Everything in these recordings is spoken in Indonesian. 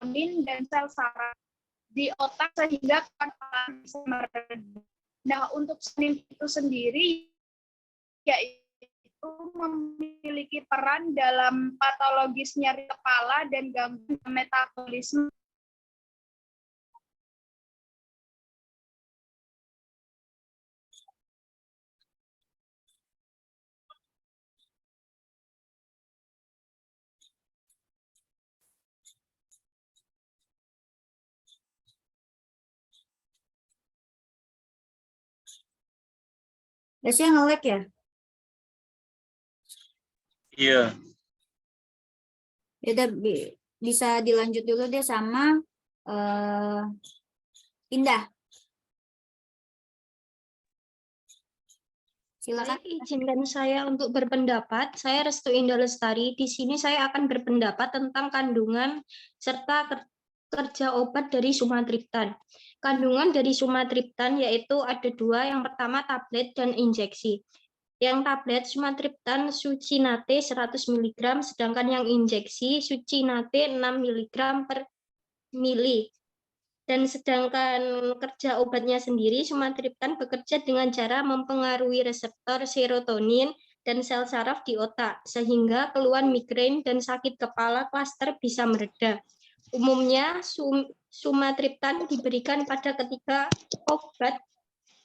serotonin dan sel saraf di otak sehingga kepala bisa meredah. Nah, untuk senin itu sendiri yaitu memiliki peran dalam patologis nyeri kepala dan gangguan metabolisme. Desya nge-lag ya? Iya. Ya udah, bisa dilanjut dulu deh sama Indah. Silakan. Izinkan saya untuk berpendapat. Saya Restu Indah Lestari. Di sini saya akan berpendapat tentang kandungan serta kerja obat dari sumatriptan. Kandungan dari sumatriptan yaitu ada dua. Yang pertama tablet dan injeksi. Yang tablet sumatriptan succinate 100 mg, sedangkan yang injeksi succinate 6 mg per mili. Dan sedangkan kerja obatnya sendiri, sumatriptan bekerja dengan cara mempengaruhi reseptor serotonin dan sel saraf di otak, sehingga keluhan migrain dan sakit kepala klaster bisa mereda. Umumnya, sumatriptan diberikan pada ketika obat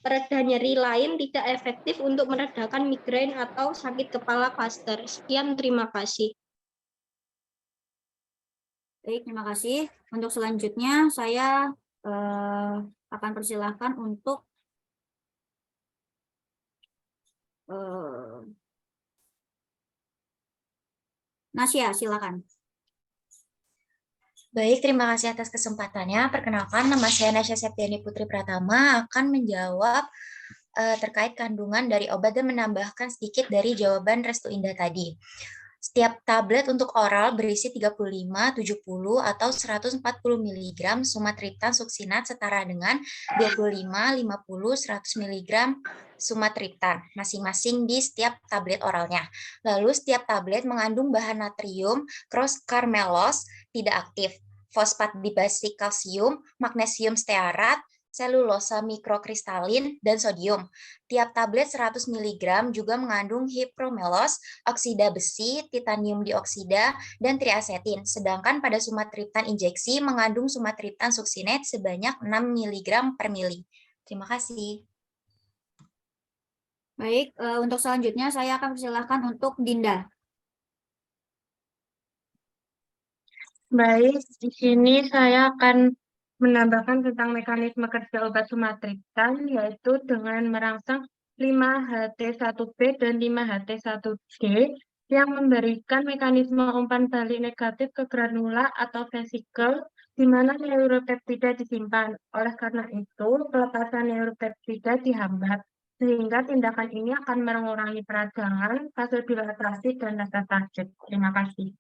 pereda nyeri lain tidak efektif untuk meredakan migrain atau sakit kepala klaster. Sekian, terima kasih. Baik, terima kasih. Untuk selanjutnya saya akan persilahkan untuk Nasya, silakan. Baik, terima kasih atas kesempatannya. Perkenalkan, nama saya Nasya Septiani Putri Pratama akan menjawab terkait kandungan dari obat dan menambahkan sedikit dari jawaban Restu Indah tadi. Setiap tablet untuk oral berisi 35, 70, atau 140 mg sumatriptan suksinat setara dengan 25, 50, 100 mg sumatriptan, masing-masing di setiap tablet oralnya. Lalu setiap tablet mengandung bahan natrium cross-carmelos tidak aktif, fosfat dibasik kalsium, magnesium stearat, selulosa mikrokristalin, dan sodium. Tiap tablet 100 mg juga mengandung hipromelos, oksida besi, titanium dioksida, dan triasetin. Sedangkan pada sumatriptan injeksi mengandung sumatriptan succinate sebanyak 6 mg per mili. Terima kasih. Baik, untuk selanjutnya saya akan persilahkan untuk Dinda. Baik, di sini saya akan menambahkan tentang mekanisme kerja obat sumatriptan, yaitu dengan merangsang 5-HT1B dan 5-HT1D yang memberikan mekanisme umpan balik negatif ke granula atau vesikel di mana neuropeptida disimpan. Oleh karena itu, pelepasan neuropeptida dihambat, sehingga tindakan ini akan mengurangi peradangan, vasodilatasi, dan rasa sakit. Terima kasih.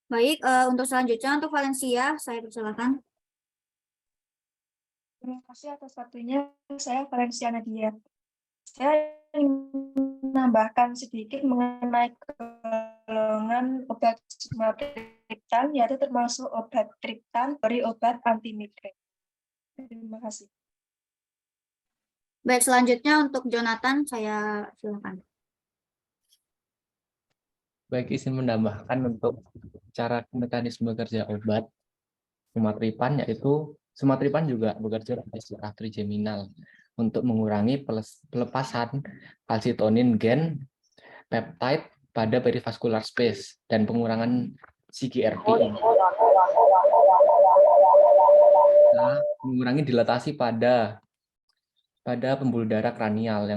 Baik, untuk selanjutnya untuk Valencia, saya persilakan. Terima kasih atas waktunya. Saya Valencia Nadia. Saya ingin menambahkan sedikit mengenai golongan obat sumatriptan, yaitu termasuk obat triptan dari obat anti migrain. Terima kasih. Baik, selanjutnya untuk Jonathan, saya silakan. Baik, izin menambahkan untuk cara mekanisme kerja obat sumatriptan, yaitu sumatriptan juga bekerja secara trigeminal untuk mengurangi pelepasan kalsitonin gen peptide pada perivascular space dan pengurangan CGRP. Nah, mengurangi dilatasi pada pembuluh darah kranial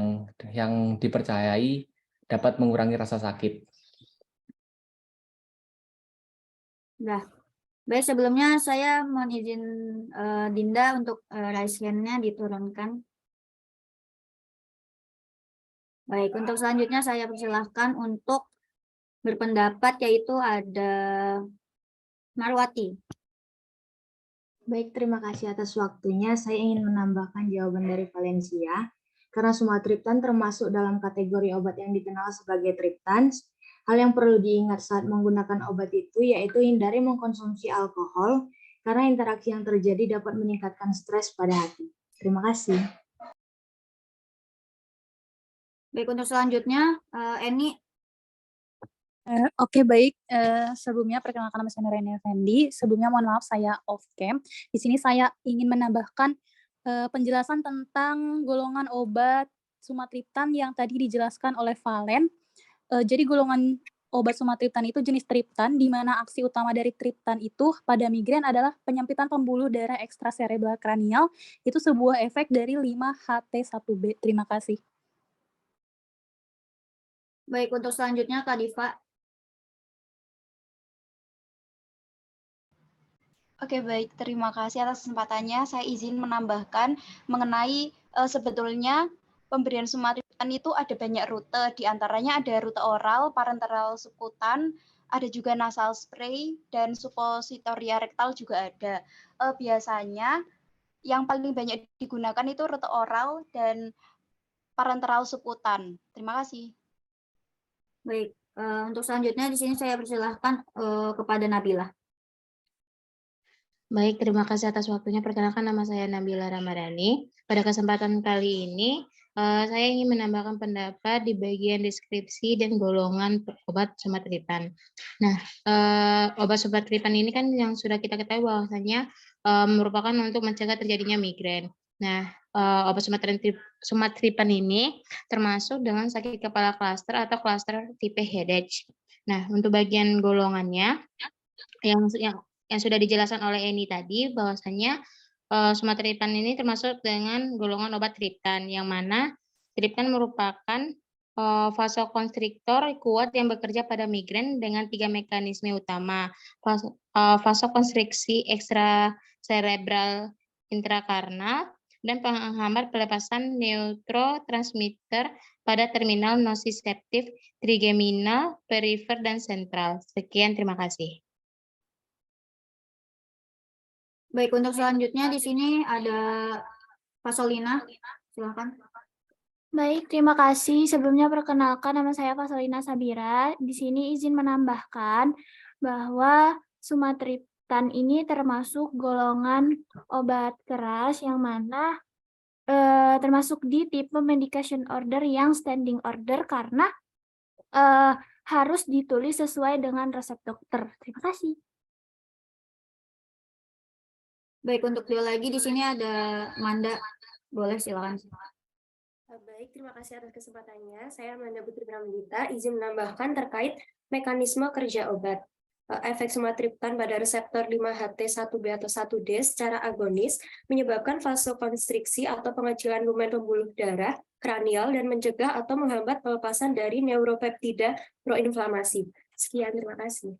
yang dipercayai dapat mengurangi rasa sakit. Nah, baik, sebelumnya saya mohon izin Dinda untuk raise hand-nya diturunkan. Baik, untuk selanjutnya saya persilahkan untuk berpendapat, yaitu ada Marwati. Baik, terima kasih atas waktunya. Saya ingin menambahkan jawaban dari Valencia. Karena sumatriptan termasuk dalam kategori obat yang dikenal sebagai triptan, Hal yang perlu diingat saat menggunakan obat itu yaitu hindari mengkonsumsi alkohol karena interaksi yang terjadi dapat meningkatkan stres pada hati. Terima kasih. Baik, untuk selanjutnya, Eni. Oke, baik. Sebelumnya perkenalkan nama saya Nureni Effendi. Sebelumnya mohon maaf saya off cam. Di sini saya ingin menambahkan penjelasan tentang golongan obat sumatriptan yang tadi dijelaskan oleh Valen. Jadi golongan obat sumatriptan itu jenis triptan, di mana aksi utama dari triptan itu pada migrain adalah penyempitan pembuluh darah ekstraserebral kranial. Itu sebuah efek dari 5-HT1B. Terima kasih. Baik, untuk selanjutnya Kak Diva. Oke, baik. Terima kasih atas kesempatannya. Saya izin menambahkan mengenai sebetulnya pemberian sumatriptan itu ada banyak rute. Di antaranya ada rute oral, parenteral subkutan, ada juga nasal spray, dan suppositoria rektal juga ada. Biasanya yang paling banyak digunakan itu rute oral dan parenteral subkutan. Terima kasih. Baik, untuk selanjutnya di sini saya persilahkan kepada Nabila. Baik, terima kasih atas waktunya. Perkenalkan nama saya Nabila Ramadhani. Pada kesempatan kali ini, saya ingin menambahkan pendapat di bagian deskripsi dan golongan obat sumatriptan. Nah, obat sumatriptan ini kan yang sudah kita ketahui bahwasanya merupakan untuk mencegah terjadinya migrain. Nah, obat sumatriptan ini termasuk dengan sakit kepala klaster atau klaster tipe headache. Nah, untuk bagian golongannya yang sudah dijelaskan oleh Eni tadi bahwasanya sumatriptan ini termasuk dengan golongan obat triptan, yang mana triptan merupakan vasokonstriktor kuat yang bekerja pada migrain dengan 3 mekanisme utama. Vasokonstriksi ekstraserebral intrakarnal dan penghambat pelepasan neurotransmitter pada terminal nociceptif trigeminal, perifer, dan sentral. Sekian, terima kasih. Baik, untuk selanjutnya di sini ada Fasolina, silakan. Baik, terima kasih. Sebelumnya perkenalkan nama saya Fasolina Sabira. Di sini izin menambahkan bahwa sumatriptan ini termasuk golongan obat keras yang mana termasuk di tipe medication order yang standing order karena harus ditulis sesuai dengan resep dokter. Terima kasih. Baik, untuk dia lagi di sini ada Manda. Boleh, silakan. Baik, terima kasih atas kesempatannya. Saya Amanda Putri Pramudita, izin menambahkan terkait mekanisme kerja obat. Efek sumatriptan pada reseptor 5-HT1B atau 1D secara agonis menyebabkan vasokonstriksi atau pengecilan lumen pembuluh darah kranial dan mencegah atau menghambat pelepasan dari neuropeptida proinflamasi. Sekian, terima kasih.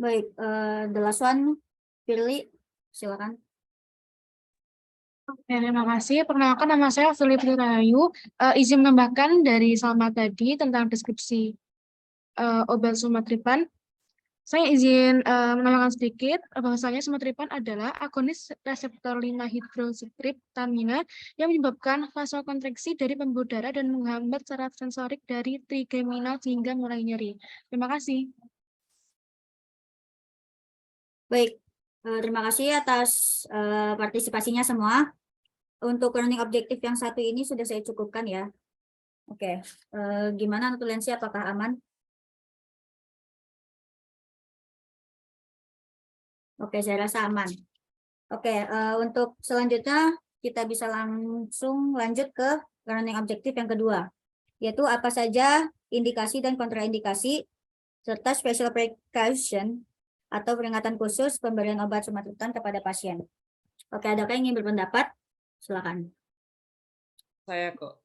Baik, the last one, Firly, silakan. Oke, terima kasih. Perkenalkan nama saya Filipi Rahayu. Izin menambahkan dari Salma tadi tentang deskripsi obat sumatriptan. Saya izin menambahkan sedikit bahwasanya sumatriptan adalah agonis reseptor 5-hidroksitriptamina yang menyebabkan vasokonstriksi dari pembuluh darah dan menghambat saraf sensorik dari trigeminal sehingga mulai nyeri. Terima kasih. Baik, terima kasih atas partisipasinya semua. Untuk learning objektif yang satu ini sudah saya cukupkan ya. Oke, gimana notulensi, apakah aman? Oke, saya rasa aman. Oke, untuk selanjutnya kita bisa langsung lanjut ke learning objektif yang kedua, yaitu apa saja indikasi dan kontraindikasi serta special precaution atau peringatan khusus pemberian obat sumatriptan kepada pasien. Oke, adakah yang ingin berpendapat? Silakan. Saya kok.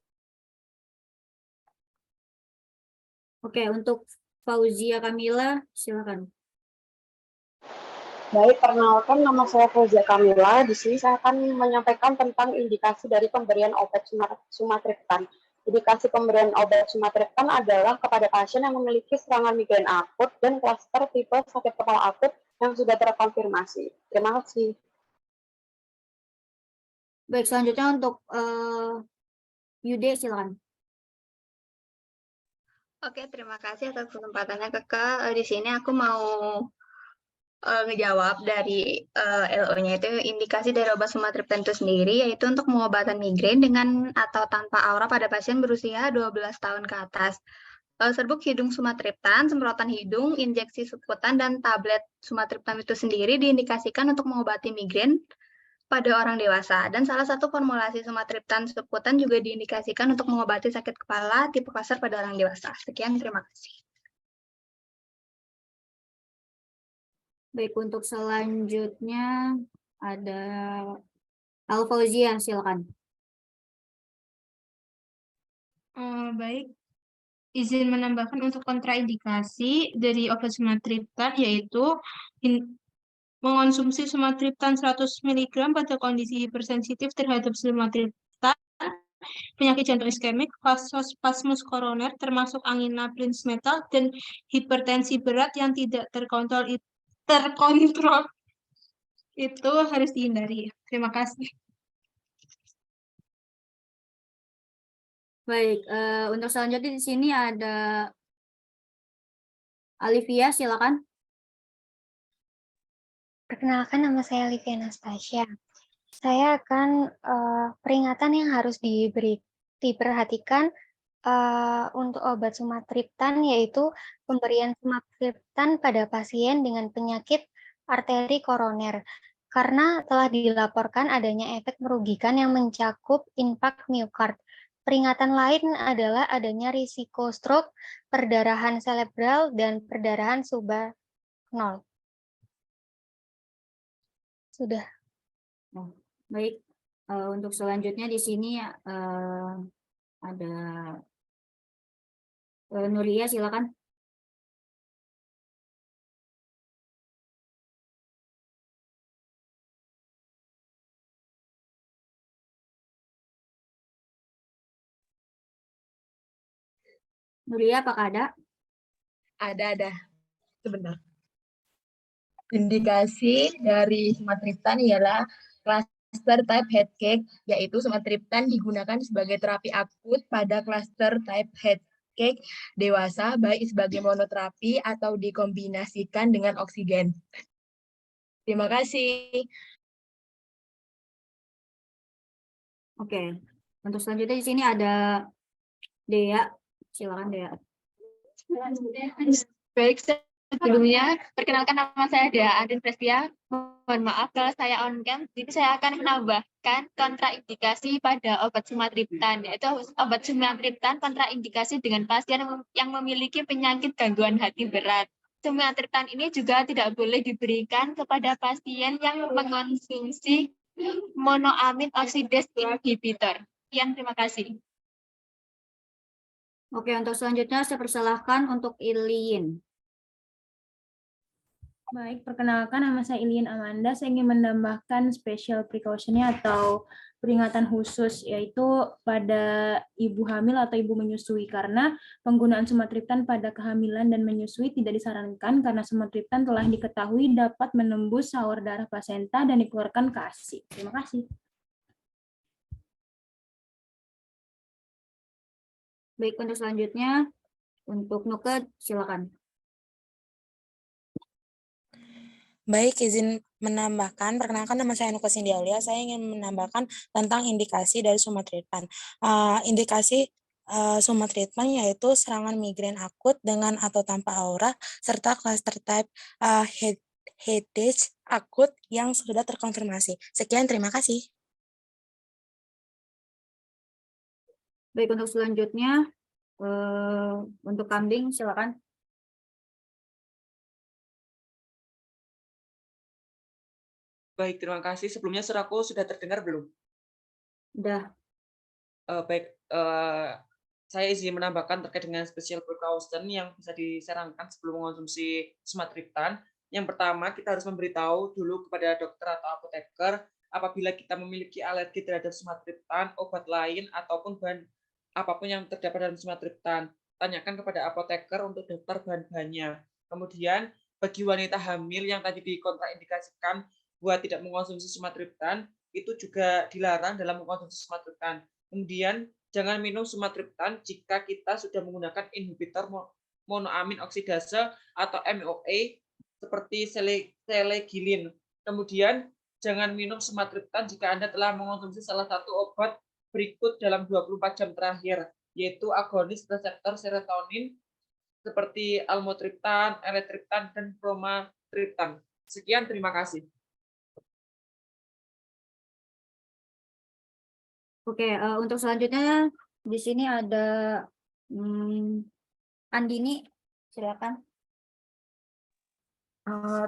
Oke, untuk Fauzia Kamila, silakan. Baik, perkenalkan nama saya Fauzia Kamila. Di sini saya akan menyampaikan tentang indikasi dari pemberian obat sumatriptan. Indikasi pemberian obat sumatriptan adalah kepada pasien yang memiliki serangan migrain akut dan klaster tipe sakit kepala akut yang sudah terkonfirmasi. Terima kasih. Baik, selanjutnya untuk Yude, silakan. Oke, terima kasih atas kesempatannya Kakak. Di sini aku mau ngejawab dari LO-nya itu indikasi dari obat sumatriptan itu sendiri yaitu untuk pengobatan migrain dengan atau tanpa aura pada pasien berusia 12 tahun ke atas. Serbuk hidung sumatriptan, semprotan hidung, injeksi subkutan, dan tablet sumatriptan itu sendiri diindikasikan untuk mengobati migrain pada orang dewasa. Dan salah satu formulasi sumatriptan subkutan juga diindikasikan untuk mengobati sakit kepala tipe klaster pada orang dewasa. Sekian, terima kasih. Baik, untuk selanjutnya ada Al-Fauzia, silakan. Baik, izin menambahkan untuk kontraindikasi dari obat sumatriptan yaitu mengonsumsi sumatriptan 100 mg pada kondisi hipersensitif terhadap sumatriptan, penyakit jantung iskemik, vasospasmus koroner termasuk angina Prinzmetal, dan hipertensi berat yang tidak terkontrol itu harus dihindari. Terima kasih. Baik, untuk selanjutnya di sini ada Alivia, silakan. Perkenalkan, nama saya Olivia Anastasia. Saya akan peringatan yang harus diperhatikan untuk obat sumatriptan, yaitu pemberian sumatriptan pada pasien dengan penyakit arteri koroner, karena telah dilaporkan adanya efek merugikan yang mencakup infark miokard. Peringatan lain adalah adanya risiko stroke, perdarahan cerebral, dan perdarahan subanol. Sudah. Oh, baik, untuk selanjutnya di sini ada Nuria, silakan. Nuria, apakah ada? Ada. Sebentar. Indikasi dari sumatriptan ialah cluster type headache, yaitu sumatriptan digunakan sebagai terapi akut pada cluster type headache dewasa, baik sebagai monoterapi atau dikombinasikan dengan oksigen. Terima kasih. Oke, untuk selanjutnya di sini ada Dea, silakan Dea. Baik, sebelumnya perkenalkan nama saya Dea Andin Prestia. Mohon maaf kalau saya on cam. Jadi saya akan menambahkan kontraindikasi pada obat sumatriptan, yaitu obat sumatriptan kontraindikasi dengan pasien yang memiliki penyakit gangguan hati berat. Sumatriptan ini juga tidak boleh diberikan kepada pasien yang mengonsumsi monoamid oksidase inhibitor. Sekian, terima kasih. Oke, untuk selanjutnya saya persilahkan untuk Ilin. Baik, perkenalkan nama saya Ilin Amanda. Saya ingin menambahkan special precaution-nya atau peringatan khusus, yaitu pada ibu hamil atau ibu menyusui, karena penggunaan sumatriptan pada kehamilan dan menyusui tidak disarankan karena sumatriptan telah diketahui dapat menembus saluran darah plasenta dan dikeluarkan ke ASI. Terima kasih. Baik, untuk selanjutnya, untuk Nuke, silakan. Baik, izin menambahkan, perkenalkan nama saya Nuke Cindy Aulia, saya ingin menambahkan tentang indikasi dari sumatriptan. Indikasi sumatriptan yaitu serangan migrain akut dengan atau tanpa aura, serta cluster type headache akut yang sudah terkonfirmasi. Sekian, terima kasih. Baik, untuk selanjutnya, untuk Kambing, silakan. Baik, terima kasih. Sebelumnya suaraku sudah terdengar belum? Sudah. Baik, saya izin menambahkan terkait dengan special precaution yang bisa disarankan sebelum mengonsumsi sumatriptan. Yang pertama, kita harus memberitahu dulu kepada dokter atau apoteker apabila kita memiliki alergi terhadap sumatriptan, obat lain, ataupun bahan apapun yang terdapat dalam sumatriptan. Tanyakan kepada apoteker untuk daftar bahan-bahannya. Kemudian, bagi wanita hamil yang tadi dikontraindikasikan buat tidak mengonsumsi sumatriptan, itu juga dilarang dalam mengkonsumsi sumatriptan. Kemudian, jangan minum sumatriptan jika kita sudah menggunakan inhibitor monoamin oksidase atau MOA seperti selegilin. Kemudian jangan minum sumatriptan jika Anda telah mengonsumsi salah satu obat berikut dalam 24 jam terakhir, yaitu agonis reseptor serotonin seperti almotriptan, elatriptan, dan bromotriptan. Sekian, terima kasih. Oke, untuk selanjutnya di sini ada Andini, silakan.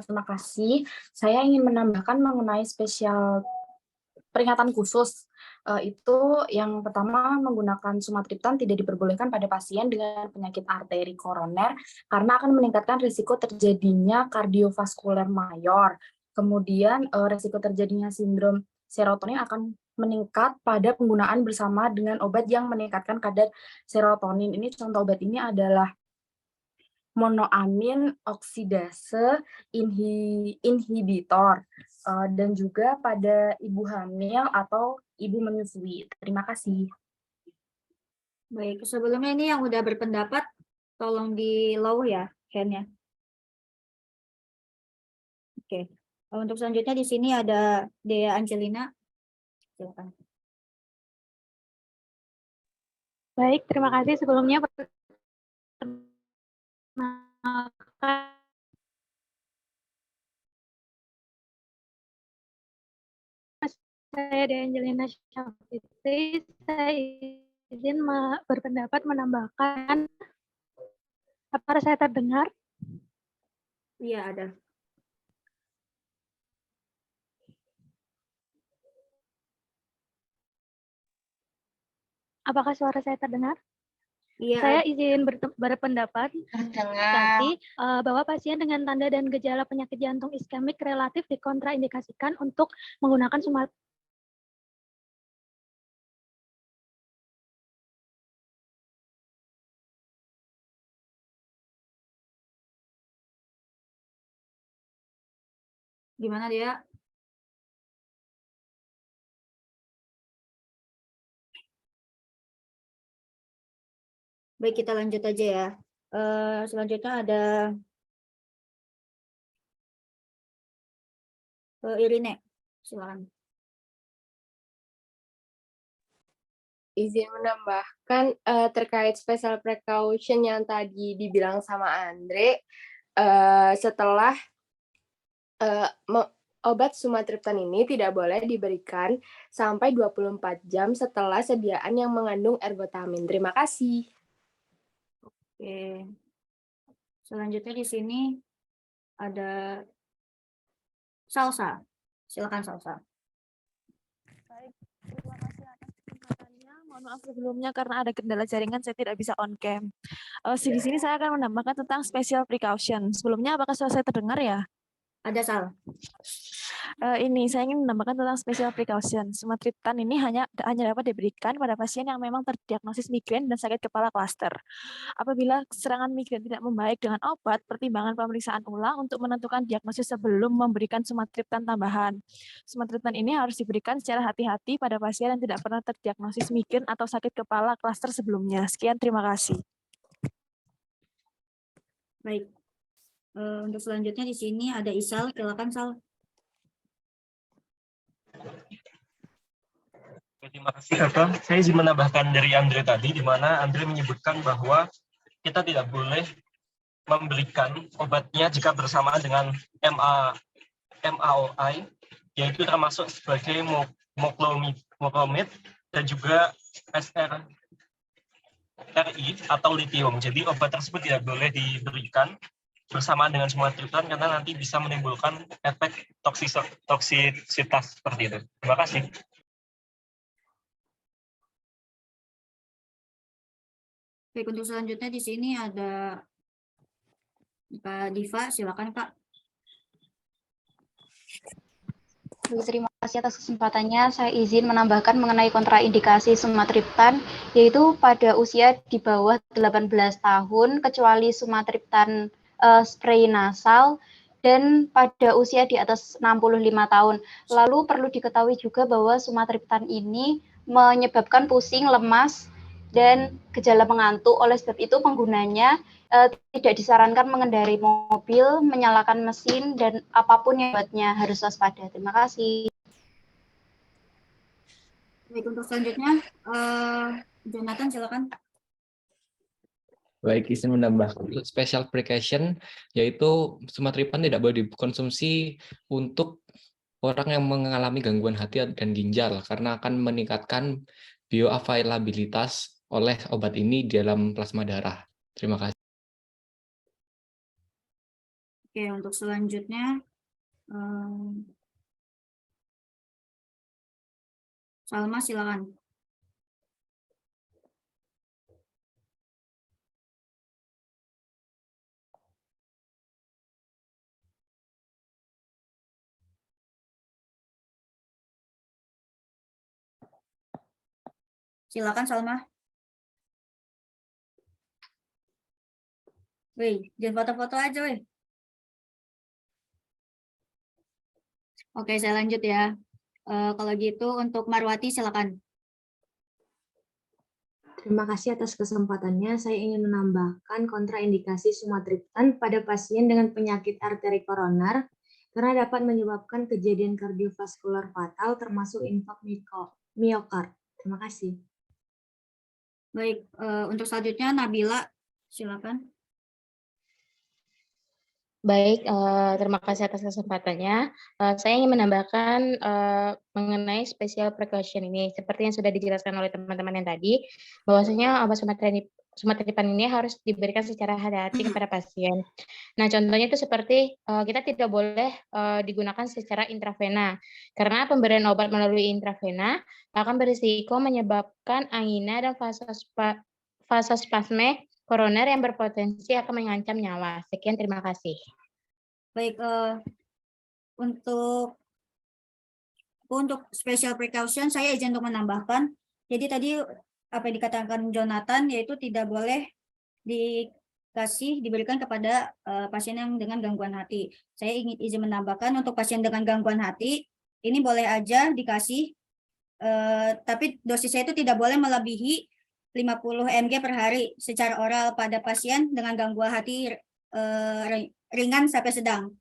Terima kasih. Saya ingin menambahkan mengenai spesial peringatan khusus. Itu yang pertama, menggunakan sumatriptan tidak diperbolehkan pada pasien dengan penyakit arteri koroner karena akan meningkatkan risiko terjadinya kardiovaskuler mayor. Kemudian risiko terjadinya sindrom serotonin akan meningkat pada penggunaan bersama dengan obat yang meningkatkan kadar serotonin. Ini contoh obat ini adalah monoamin oksidase inhibitor dan juga pada ibu hamil atau ibu menyusui. Terima kasih. Baik, sebelumnya ini yang udah berpendapat tolong di low ya hand-nya. Oke. Untuk selanjutnya di sini ada Dea Angelina. Silakan. Baik, terima kasih sebelumnya. Saya Dea Angelina Syafitri, saya izin berpendapat menambahkan, apakah saya terdengar? Iya, ada. Apakah suara saya terdengar? Iya. Saya izin berpendapat bahwa pasien dengan tanda dan gejala penyakit jantung iskemik relatif dikontraindikasikan untuk menggunakan sumatriptan. Gimana dia? Baik, kita lanjut aja ya. Selanjutnya ada Irine, silakan. Izin menambahkan terkait special precaution yang tadi dibilang sama Andre, setelah obat sumatriptan ini tidak boleh diberikan sampai 24 jam setelah sediaan yang mengandung ergotamin. Terima kasih. Oke. Selanjutnya di sini ada Salsa. Silakan Salsa. Baik, terima kasih atas kesempatannya. Mohon maaf sebelumnya karena ada kendala jaringan saya tidak bisa on cam. Di sini saya akan menambahkan tentang special precaution. Sebelumnya apakah suara saya terdengar ya? Ada Sal. Ini saya ingin menambahkan tentang special precaution. Sumatriptan ini hanya dapat diberikan pada pasien yang memang terdiagnosis migrain dan sakit kepala klaster. Apabila serangan migrain tidak membaik dengan obat, pertimbangan pemeriksaan ulang untuk menentukan diagnosis sebelum memberikan sumatriptan tambahan. Sumatriptan ini harus diberikan secara hati-hati pada pasien yang tidak pernah terdiagnosis migrain atau sakit kepala klaster sebelumnya. Sekian, terima kasih. Baik. Untuk selanjutnya di sini ada Isal, silakan Sal. Terima kasih Kakak. Saya izin menambahkan dari Andre tadi, di mana Andre menyebutkan bahwa kita tidak boleh memberikan obatnya jika bersamaan dengan MAOI, yaitu termasuk sebagai moclomid dan juga SRI atau lithium. Jadi obat tersebut tidak boleh diberikan bersamaan dengan sumatriptan karena nanti bisa menimbulkan efek toksisitas seperti itu. Terima kasih. Baik, untuk selanjutnya di sini ada Kak Diva, silakan Kak. Terima kasih atas kesempatannya. Saya izin menambahkan mengenai kontraindikasi sumatriptan, yaitu pada usia di bawah 18 tahun, kecuali sumatriptan spray nasal, dan pada usia di atas 65 tahun. Lalu perlu diketahui juga bahwa sumatriptan ini menyebabkan pusing, lemas, dan gejala mengantuk. Oleh sebab itu penggunanya tidak disarankan mengendarai mobil, menyalakan mesin, dan apapun yang buatnya harus waspada. Terima kasih. Baik, untuk selanjutnya, Jonathan silakan. Baik, izin menambahkan special precaution, yaitu sumatriptan tidak boleh dikonsumsi untuk orang yang mengalami gangguan hati dan ginjal, karena akan meningkatkan bioavailabilitas oleh obat ini di dalam plasma darah. Terima kasih. Oke, untuk selanjutnya, Salma silakan. Silakan Salma. Wih, jangan foto-foto aja, wih. Oke, saya lanjut ya. Kalau gitu untuk Marwati silakan. Terima kasih atas kesempatannya. Saya ingin menambahkan kontraindikasi sumatriptan pada pasien dengan penyakit arteri koroner karena dapat menyebabkan kejadian kardiovaskular fatal termasuk infark miokard. Terima kasih. Baik, untuk selanjutnya Nabila silakan. Baik, terima kasih atas kesempatannya. Saya ingin menambahkan mengenai special precaution ini, seperti yang sudah dijelaskan oleh teman-teman yang tadi, bahwasanya obat sumatriptan ini harus diberikan secara hati-hati kepada pasien. Nah, contohnya itu seperti kita tidak boleh digunakan secara intravena, karena pemberian obat melalui intravena akan berisiko menyebabkan angina dan vasospasme koroner yang berpotensi akan mengancam nyawa. Sekian, terima kasih. Baik, untuk special precaution saya izin untuk menambahkan. Jadi tadi apa yang dikatakan Jonathan yaitu tidak boleh diberikan kepada pasien yang dengan gangguan hati. Saya ingin izin menambahkan untuk pasien dengan gangguan hati ini boleh aja dikasih, tapi dosisnya itu tidak boleh melebihi 50 mg per hari secara oral pada pasien dengan gangguan hati ringan sampai sedang.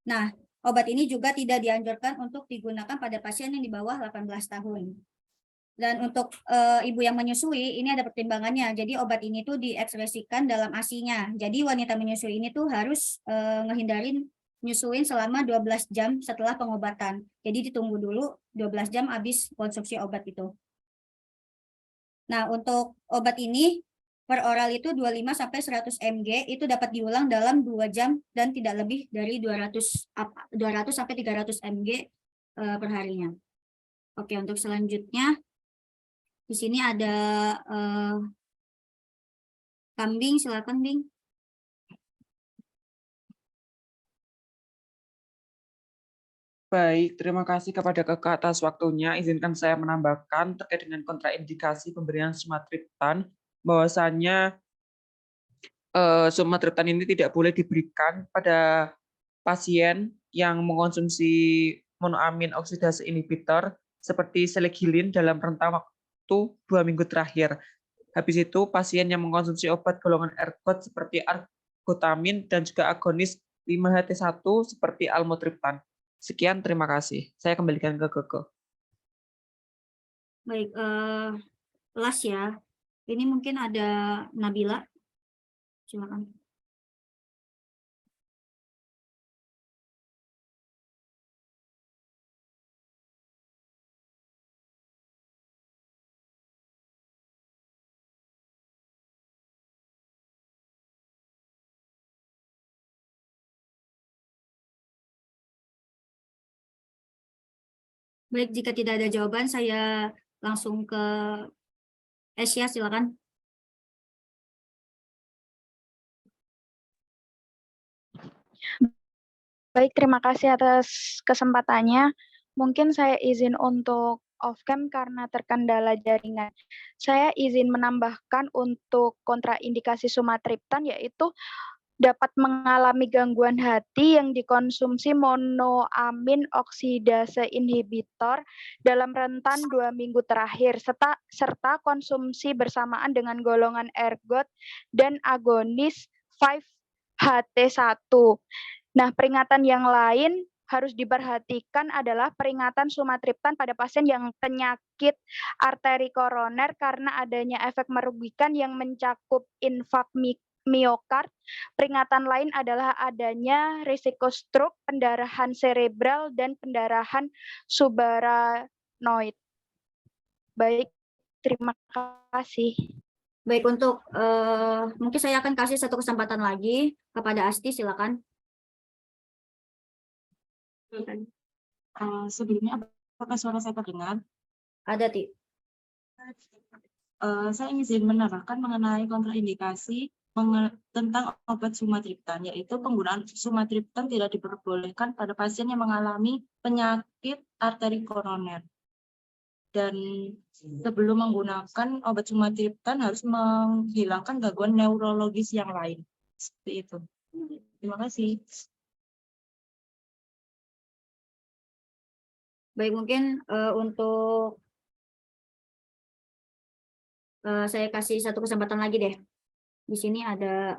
Nah, obat ini juga tidak dianjurkan untuk digunakan pada pasien yang di bawah 18 tahun. Dan untuk ibu yang menyusui, ini ada pertimbangannya. Jadi obat ini tuh diekspresikan dalam ASI-nya. Jadi wanita menyusui ini tuh harus ngehindarin nyusuin selama 12 jam setelah pengobatan. Jadi ditunggu dulu 12 jam habis konsumsi obat itu. Nah, untuk obat ini per oral itu 25 sampai 100 mg itu dapat diulang dalam 2 jam dan tidak lebih dari 200 sampai 300 mg per harinya. Oke, untuk selanjutnya di sini ada Kambing, silakan Bing. Baik, terima kasih kepada Kakak atas waktunya. Izinkan saya menambahkan terkait dengan kontraindikasi pemberian sumatriptan, bahwasannya sumatriptan ini tidak boleh diberikan pada pasien yang mengkonsumsi monoamin oksidase inhibitor seperti seligilin dalam rentang waktu 2 minggu terakhir. Habis itu, pasien yang mengkonsumsi obat golongan ergot seperti argotamin dan juga agonis 5-HT1 seperti almotriptan. Sekian, terima kasih. Saya kembalikan ke Keke. Baik, last ya. Ini mungkin ada Nabila. Silakan. Baik, jika tidak ada jawaban, saya langsung ke Asia, silakan. Baik, terima kasih atas kesempatannya. Mungkin saya izin untuk off-cam karena terkendala jaringan. Saya izin menambahkan untuk kontraindikasi sumatriptan, yaitu dapat mengalami gangguan hati yang dikonsumsi monoamin oksidase inhibitor dalam rentan 2 minggu terakhir, serta konsumsi bersamaan dengan golongan ergot dan agonis 5-HT1. Nah, peringatan yang lain harus diperhatikan adalah peringatan sumatriptan pada pasien yang penyakit arteri koroner karena adanya efek merugikan yang mencakup infak miokard. Peringatan lain adalah adanya risiko stroke, pendarahan cerebral, dan pendarahan subarachnoid. Baik, terima kasih. Baik, untuk mungkin saya akan kasih satu kesempatan lagi kepada Asti, silakan. Sebelumnya, apakah suara saya terdengar? Ada, Ti. Saya izin menambahkan mengenai kontraindikasi tentang obat sumatriptan, yaitu penggunaan sumatriptan tidak diperbolehkan pada pasien yang mengalami penyakit arteri koroner. Dan sebelum menggunakan obat sumatriptan harus menghilangkan gangguan neurologis yang lain. Seperti itu. Terima kasih. Baik, mungkin untuk saya kasih satu kesempatan lagi deh. Di sini ada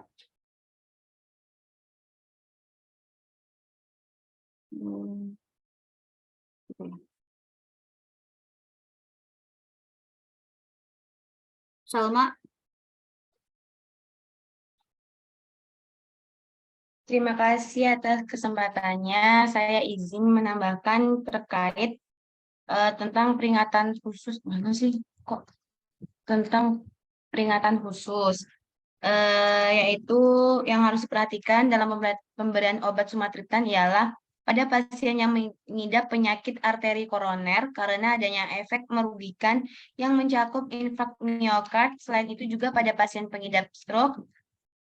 Salma. Terima kasih atas kesempatannya. Saya izin menambahkan terkait tentang peringatan khusus. Mana sih kok tentang peringatan khusus, yaitu yang harus diperhatikan dalam pemberian obat sumatriptan ialah pada pasien yang mengidap penyakit arteri koroner karena adanya efek merugikan yang mencakup infak miokard. Selain itu juga pada pasien pengidap stroke,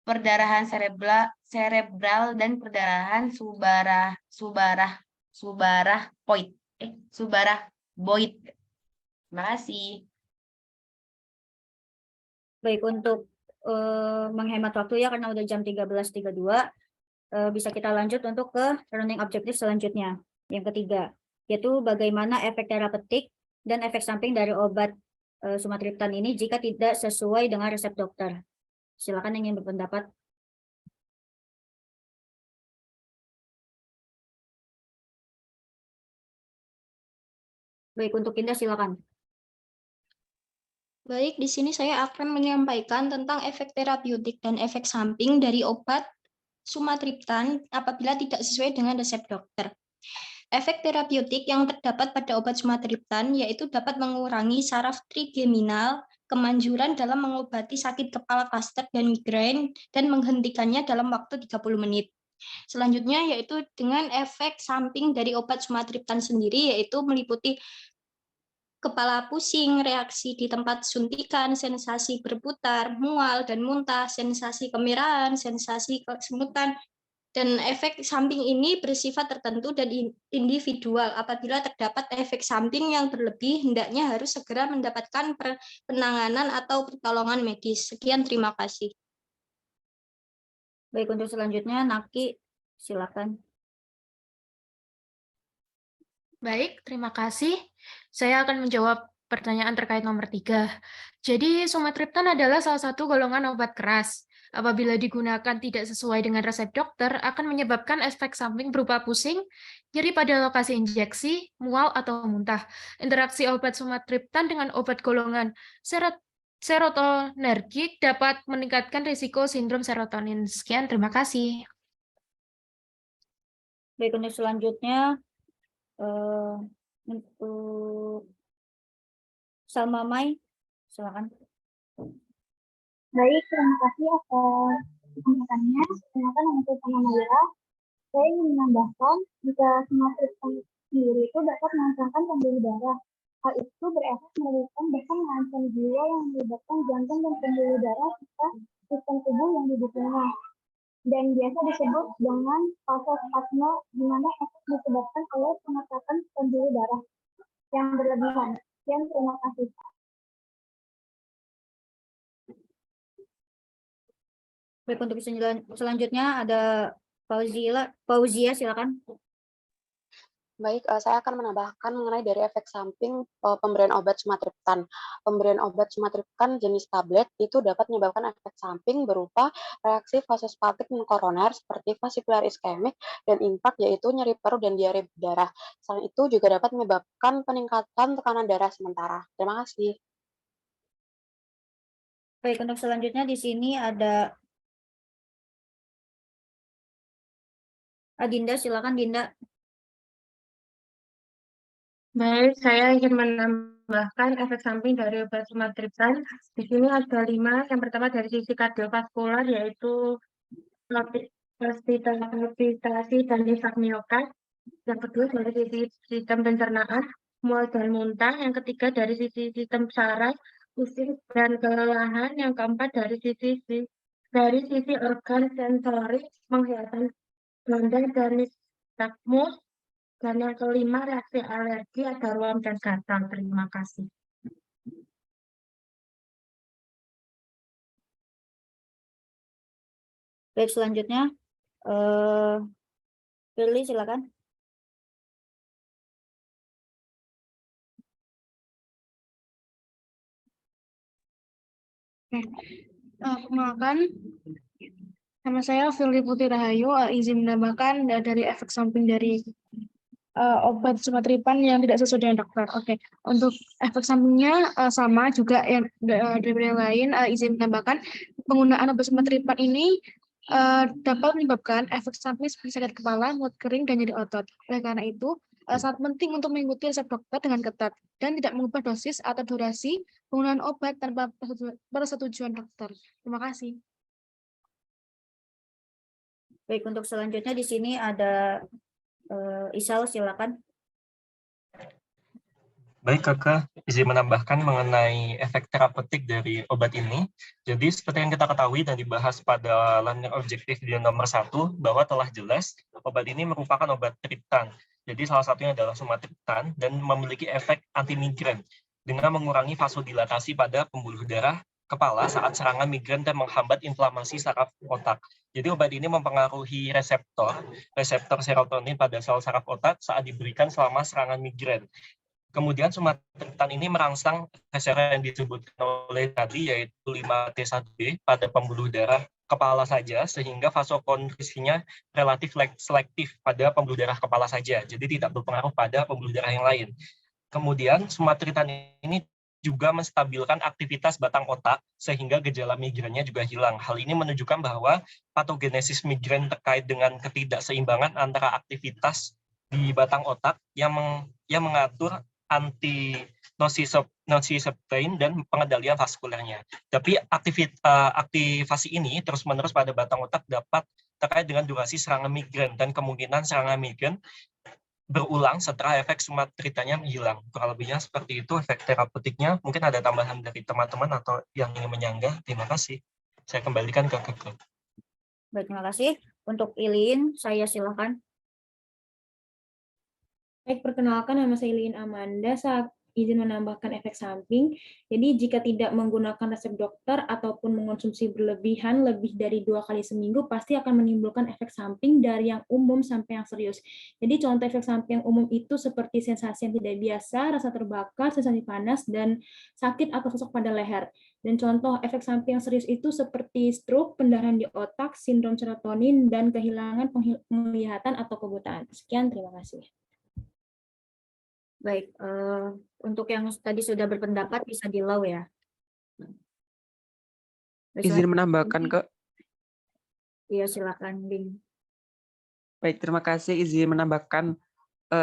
perdarahan cerebral dan perdarahan subarachnoid. Terima kasih. Baik, untuk menghemat waktu ya karena udah jam 13.32, bisa kita lanjut untuk ke learning objektif selanjutnya. Yang ketiga, yaitu bagaimana efek terapeutik dan efek samping dari obat sumatriptan ini jika tidak sesuai dengan resep dokter. Silakan yang ingin berpendapat. Baik, untuk Indah silakan. Baik, di sini saya akan menyampaikan tentang efek terapeutik dan efek samping dari obat sumatriptan apabila tidak sesuai dengan resep dokter. Efek terapeutik yang terdapat pada obat sumatriptan yaitu dapat mengurangi saraf trigeminal, kemanjuran dalam mengobati sakit kepala klaster dan migrain, dan menghentikannya dalam waktu 30 menit. Selanjutnya yaitu dengan efek samping dari obat sumatriptan sendiri, yaitu meliputi kepala pusing, reaksi di tempat suntikan, sensasi berputar, mual dan muntah, sensasi kemerahan, sensasi kesemutan, dan efek samping ini bersifat tertentu dan individual. Apabila terdapat efek samping yang berlebih, hendaknya harus segera mendapatkan penanganan atau pertolongan medis. Sekian, terima kasih. Baik, untuk selanjutnya, Naki, silakan. Baik, terima kasih. Saya akan menjawab pertanyaan terkait nomor 3. Jadi, sumatriptan adalah salah satu golongan obat keras. Apabila digunakan tidak sesuai dengan resep dokter, akan menyebabkan efek samping berupa pusing, nyeri pada lokasi injeksi, mual, atau muntah. Interaksi obat sumatriptan dengan obat golongan serotonergik dapat meningkatkan risiko sindrom serotonin. Sekian, terima kasih. Baik, untuk selanjutnya, untuk Salma Mai, silakan. Baik, terima kasih atas kesempatannya. Perkenalkan nama saya Salma Mayra. Saya ingin menambahkan jika sumatriptan sendiri itu dapat merangsangkan pembuluh darah. Hal itu berefek merugikan bahkan mengancam jiwa yang menyebabkan jantung dan pembuluh darah serta sistem tubuh yang didukungnya. Dan biasa disebut dengan vasospasme, di mana efek disebabkan oleh pengetakan pembuluh darah yang berlebihan. Sekian, terima kasih. Baik, untuk selanjutnya ada Fauzia, silakan. Baik, saya akan menambahkan mengenai dari efek samping pemberian obat sumatriptan. Pemberian obat sumatriptan jenis tablet itu dapat menyebabkan efek samping berupa reaksi vasospastik koroner seperti vasikular iskemik dan impak, yaitu nyeri perut dan diare berdarah. Selain itu juga dapat menyebabkan peningkatan tekanan darah sementara. Terima kasih. Baik, untuk selanjutnya di sini ada Dinda, silakan Dinda. Baik, saya ingin menambahkan efek samping dari obat sumatriptan. Di sini ada 5. Yang pertama dari sisi kardiovaskular, yaitu palpitasi dan infark miokard. Yang kedua dari sisi sistem pencernaan, mual dan muntah. Yang ketiga dari sisi sistem saraf, pusing dan kelelahan. Yang keempat dari sisi organ sensorik, penglihatan ganda dan nistagmus. Dan yang kelima, reaksi alergi, ada ruam dan gatal. Terima kasih. Baik, selanjutnya Firly, silakan. Perkenalkan, nama saya Firly Putri Rahayu, izin menambahkan dari efek samping dari obat sumatriptan yang tidak sesuai dengan dokter. Oke, untuk efek sampingnya sama juga yang dari yang lain, izin menambahkan penggunaan obat sumatriptan ini dapat menyebabkan efek samping seperti sakit kepala, mulut kering, dan nyeri otot. Oleh karena itu, sangat penting untuk mengikuti resep dokter dengan ketat dan tidak mengubah dosis atau durasi penggunaan obat tanpa persetujuan dokter. Terima kasih. Baik, untuk selanjutnya di sini ada Isal, silakan. Baik, Kakak, izin menambahkan mengenai efek terapeutik dari obat ini. Jadi, seperti yang kita ketahui dan dibahas pada learning objektif di nomor 1, bahwa telah jelas obat ini merupakan obat triptan. Jadi, salah satunya adalah sumatriptan dan memiliki efek anti-migren dengan mengurangi vasodilatasi pada pembuluh darah kepala saat serangan migren dan menghambat inflamasi saraf otak. Jadi obat ini mempengaruhi reseptor serotonin pada sel saraf otak saat diberikan selama serangan migren. Kemudian sumatriptan ini merangsang reseptor yang disebutkan oleh tadi, yaitu 5T1B pada pembuluh darah kepala saja, sehingga vasokonstrisinya relatif selektif pada pembuluh darah kepala saja, jadi tidak berpengaruh pada pembuluh darah yang lain. Kemudian sumatriptan ini juga menstabilkan aktivitas batang otak sehingga gejala migrennya juga hilang. Hal ini menunjukkan bahwa patogenesis migren terkait dengan ketidakseimbangan antara aktivitas di batang otak yang mengatur anti-nociceptain dan pengendalian vaskulernya. Tapi aktivasi ini terus-menerus pada batang otak dapat terkait dengan durasi serangan migren dan kemungkinan serangan migren berulang setelah efek sumatriptannya hilang. Kurang lebihnya seperti itu efek terapeutiknya. Mungkin ada tambahan dari teman-teman atau yang ingin menyanggah. Terima kasih. Saya kembalikan ke Kakak. Baik, terima kasih. Untuk Ilin, saya silakan. Baik, perkenalkan nama saya Ilin Amanda. Saya izin menambahkan efek samping. Jadi jika tidak menggunakan resep dokter ataupun mengonsumsi berlebihan lebih dari 2 kali seminggu, pasti akan menimbulkan efek samping dari yang umum sampai yang serius. Jadi contoh efek samping yang umum itu seperti sensasi yang tidak biasa, rasa terbakar, sensasi panas, dan sakit atau sesek pada leher. Dan contoh efek samping yang serius itu seperti stroke, pendarahan di otak, sindrom serotonin, dan kehilangan penglihatan atau kebutaan. Sekian, terima kasih. Baik, untuk yang tadi sudah berpendapat bisa di-allow ya. Izin menambahkan, Kak. Iya, silakan, Bing. Baik, terima kasih. Izin menambahkan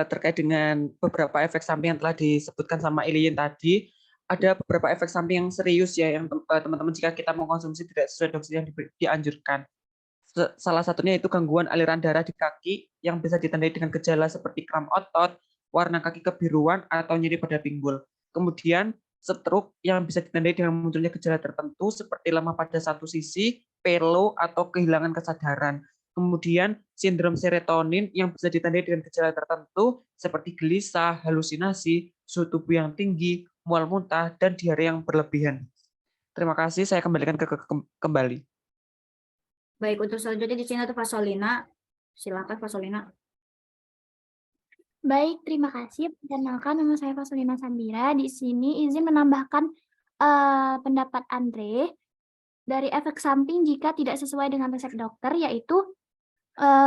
terkait dengan beberapa efek samping yang telah disebutkan sama Ilin tadi. Ada beberapa efek samping yang serius ya, yang teman-teman jika kita mengkonsumsi tidak sesuai dosis yang dianjurkan. Salah satunya itu gangguan aliran darah di kaki yang bisa ditandai dengan gejala seperti kram otot, warna kaki kebiruan, atau nyeri pada pinggul. Kemudian stroke yang bisa ditandai dengan munculnya gejala tertentu seperti lemah pada satu sisi, pelo, atau kehilangan kesadaran. Kemudian sindrom serotonin yang bisa ditandai dengan gejala tertentu seperti gelisah, halusinasi, suhu tubuh yang tinggi, mual muntah, dan diare yang berlebihan. Terima kasih, saya kembalikan kembali. Baik, untuk selanjutnya di sini ada Fasolina. Silakan Fasolina. Baik, terima kasih. Perkenalkan, nama saya Fasolina Sandira. Di sini izin menambahkan pendapat Andre dari efek samping jika tidak sesuai dengan resep dokter, yaitu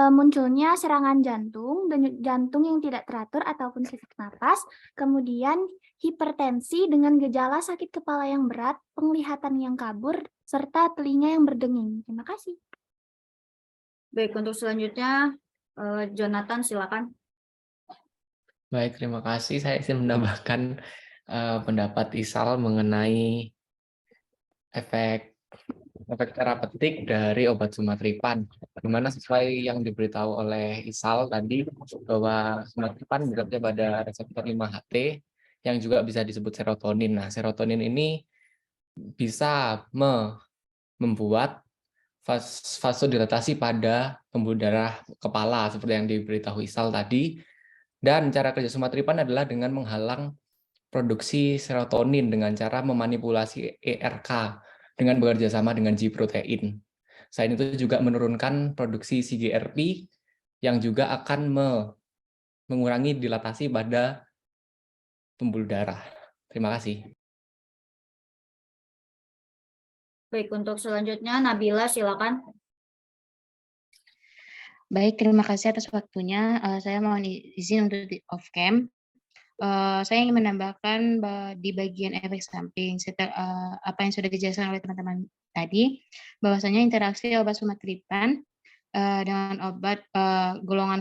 munculnya serangan jantung, jantung yang tidak teratur ataupun sesak napas, kemudian hipertensi dengan gejala sakit kepala yang berat, penglihatan yang kabur, serta telinga yang berdenging. Terima kasih. Baik, untuk selanjutnya Jonathan, silakan. Baik, terima kasih. Saya ingin menambahkan pendapat Isal mengenai efek terapeutik dari obat sumatripan, di mana sesuai yang diberitahu oleh Isal tadi bahwa sumatripan bekerja pada reseptor 5-HT yang juga bisa disebut serotonin. Nah, serotonin ini bisa membuat vasodilatasi pada pembuluh darah kepala seperti yang diberitahu Isal tadi. Dan cara kerja sumatripan adalah dengan menghalang produksi serotonin dengan cara memanipulasi ERK dengan bekerja sama dengan G-protein. Selain itu juga menurunkan produksi CGRP yang juga akan mengurangi dilatasi pada pembuluh darah. Terima kasih. Baik, untuk selanjutnya Nabila, silakan. Baik, terima kasih atas waktunya. Saya mohon izin untuk di off cam. Saya ingin menambahkan di bagian efek samping apa yang sudah dijelaskan oleh teman-teman tadi, bahwasanya interaksi obat sumatripan dengan obat golongan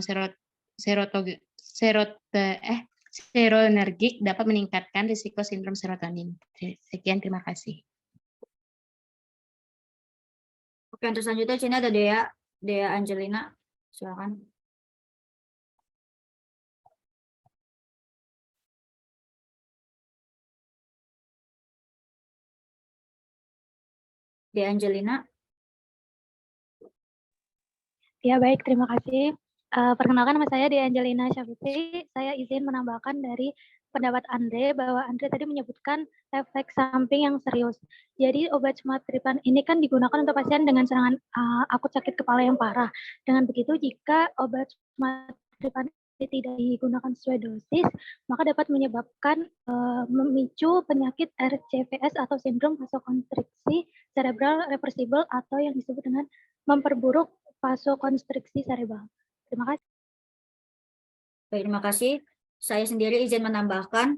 serotonergik dapat meningkatkan risiko sindrom serotonin. Sekian, terima kasih. Oke, untuk selanjutnya di sini ada Dea Angelina, silakan. Dea Angelina. Ya, baik, terima kasih. Perkenalkan, nama saya Dea Angelina Syafitri. Saya izin menambahkan dari pendapat Andre bahwa Andre tadi menyebutkan efek samping yang serius. Jadi obat sumatripan ini kan digunakan untuk pasien dengan serangan akut sakit kepala yang parah. Dengan begitu, jika obat sumatripan tidak digunakan sesuai dosis, maka dapat menyebabkan memicu penyakit RCVS atau sindrom vasokonstriksi cerebral reversible atau yang disebut dengan memperburuk vasokonstriksi cerebral. Terima kasih. Baik, terima kasih. Saya sendiri izin menambahkan,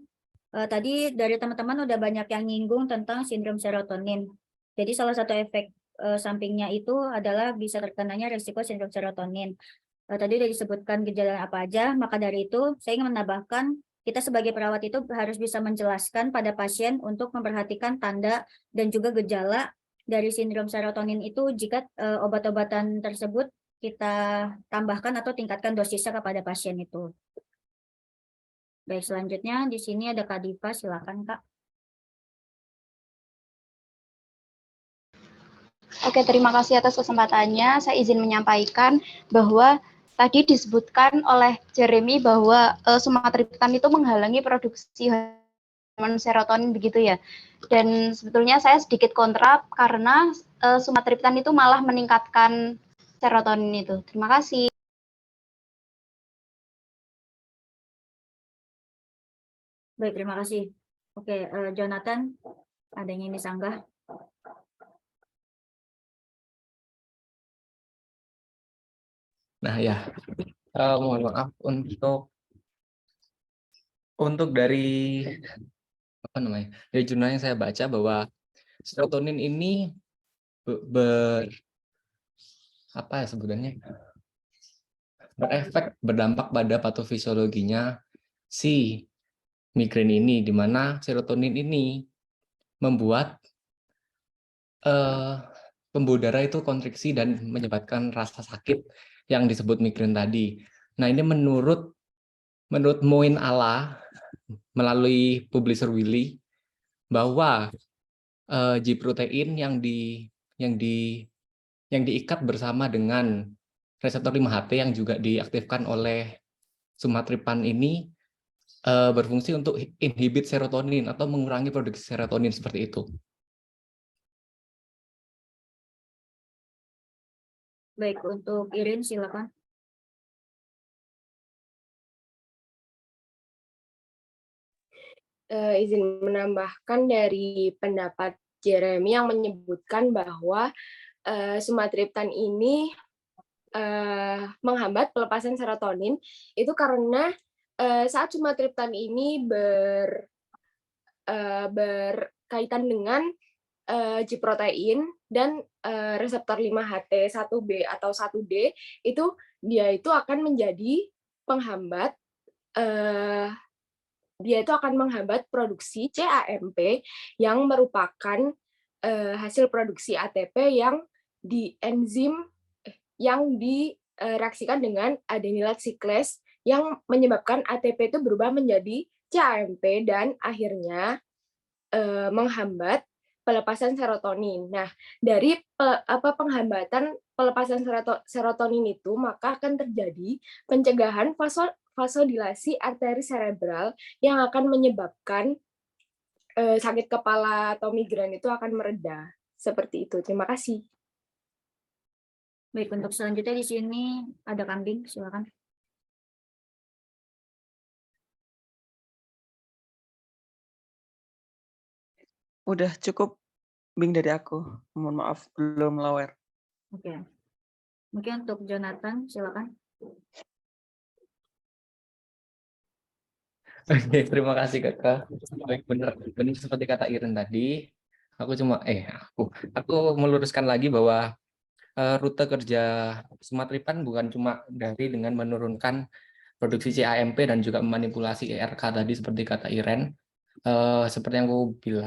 tadi dari teman-teman udah banyak yang nyinggung tentang sindrom serotonin. Jadi salah satu efek sampingnya itu adalah bisa terkenanya risiko sindrom serotonin. Tadi udah disebutkan gejala apa aja, maka dari itu saya ingin menambahkan kita sebagai perawat itu harus bisa menjelaskan pada pasien untuk memperhatikan tanda dan juga gejala dari sindrom serotonin itu jika obat-obatan tersebut kita tambahkan atau tingkatkan dosisnya kepada pasien itu. Baik, selanjutnya di sini ada Kak Diva, silakan Kak. Oke, terima kasih atas kesempatannya. Saya izin menyampaikan bahwa tadi disebutkan oleh Jeremy bahwa sumatriptan itu menghalangi produksi hormon serotonin begitu ya. Dan sebetulnya saya sedikit kontra karena sumatriptan itu malah meningkatkan serotonin itu. Terima kasih. Baik, terima kasih. Oke, Jonathan, ada yang ingin disanggah? Nah ya, mohon maaf untuk dari dari jurnal yang saya baca bahwa serotonin ini berdampak pada patofisiologinya si migrain ini, di mana serotonin ini membuat pembuluh darah itu kontriksi dan menyebabkan rasa sakit yang disebut migrain tadi. Nah, ini menurut Moin Alla melalui publisher Willy bahwa G-protein yang diikat bersama dengan reseptor 5-HT yang juga diaktifkan oleh sumatripan ini berfungsi untuk inhibit serotonin atau mengurangi produksi serotonin seperti itu. Baik, untuk Irin silakan. Izin menambahkan dari pendapat Jeremy yang menyebutkan bahwa sumatriptan ini menghambat pelepasan serotonin itu karena saat sumatriptan ini berkaitan dengan G protein dan reseptor 5-HT1B atau 1D itu dia itu akan menjadi penghambat produksi CAMP yang merupakan hasil produksi ATP yang direaksikan dengan adenylat cyclase yang menyebabkan ATP itu berubah menjadi CAMP dan akhirnya menghambat pelepasan serotonin. Nah, dari penghambatan pelepasan serotonin itu maka akan terjadi pencegahan vasodilasi arteri cerebral yang akan menyebabkan sakit kepala atau migrain itu akan mereda. Seperti itu. Terima kasih. Baik, untuk selanjutnya di sini ada kambing, silakan. Udah cukup Bing dari aku. Mohon maaf belum lower. Oke. Mungkin untuk Jonathan, silakan. Oke, terima kasih Kakak. Baik, benar seperti kata Irin tadi. Aku meluruskan lagi bahwa rute kerja sumatriptan bukan cuma dari dengan menurunkan produksi CAMP dan juga memanipulasi ERK tadi seperti kata Iren. Seperti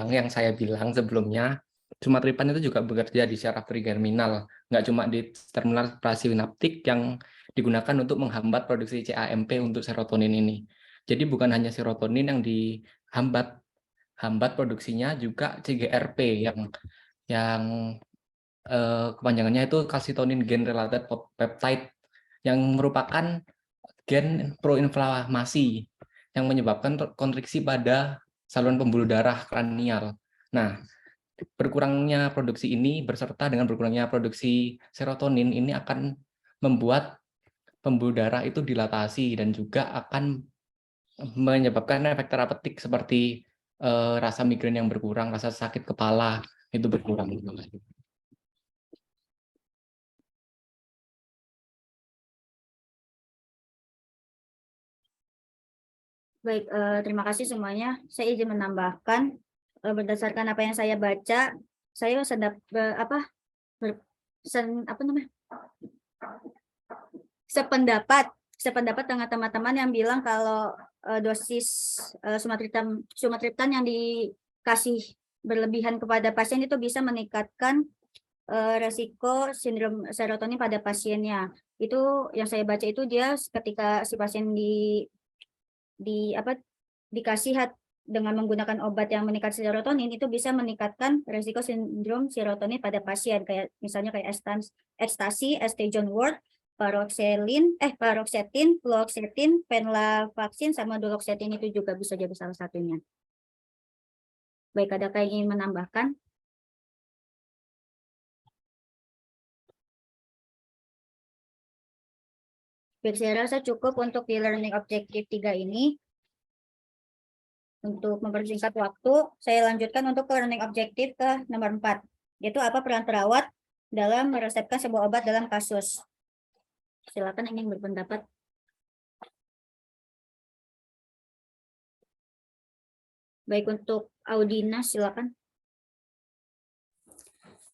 yang saya bilang sebelumnya, sumatriptan itu juga bekerja di syaraf trigerminal, nggak cuma di terminal prasinaptik yang digunakan untuk menghambat produksi CAMP untuk serotonin ini. Jadi bukan hanya serotonin yang dihambat produksinya, juga CGRP yang kepanjangannya itu calcitonin gain related peptide yang merupakan gen proinflamasi yang menyebabkan kontriksi pada saluran pembuluh darah kranial. Nah, berkurangnya produksi ini beserta dengan berkurangnya produksi serotonin ini akan membuat pembuluh darah itu dilatasi dan juga akan menyebabkan efek terapeutik seperti rasa migrain yang berkurang, rasa sakit kepala itu berkurang. Baik, terima kasih semuanya. Saya izin menambahkan berdasarkan apa yang saya baca, saya sependapat dengan teman-teman yang bilang kalau dosis sumatriptan yang dikasih berlebihan kepada pasien itu bisa meningkatkan resiko sindrom serotonin pada pasiennya. Itu yang saya baca itu dia ketika si pasien dikasih dengan menggunakan obat yang meningkatkan serotonin itu bisa meningkatkan resiko sindrom serotonin pada pasien, kayak misalnya kayak ekstasi, estrogen word, paroxetin, fluoxetine, venlafaxine, sama duloxetine itu juga bisa jadi salah satunya. Baik, adakah yang ingin menambahkan? Baik, saya rasa cukup untuk di learning objective 3 ini. Untuk mempersingkat waktu, saya lanjutkan untuk learning objective ke nomor 4, yaitu apa peran perawat dalam meresepkan sebuah obat dalam kasus. Silakan ingin berpendapat. Baik, untuk Audina, silakan.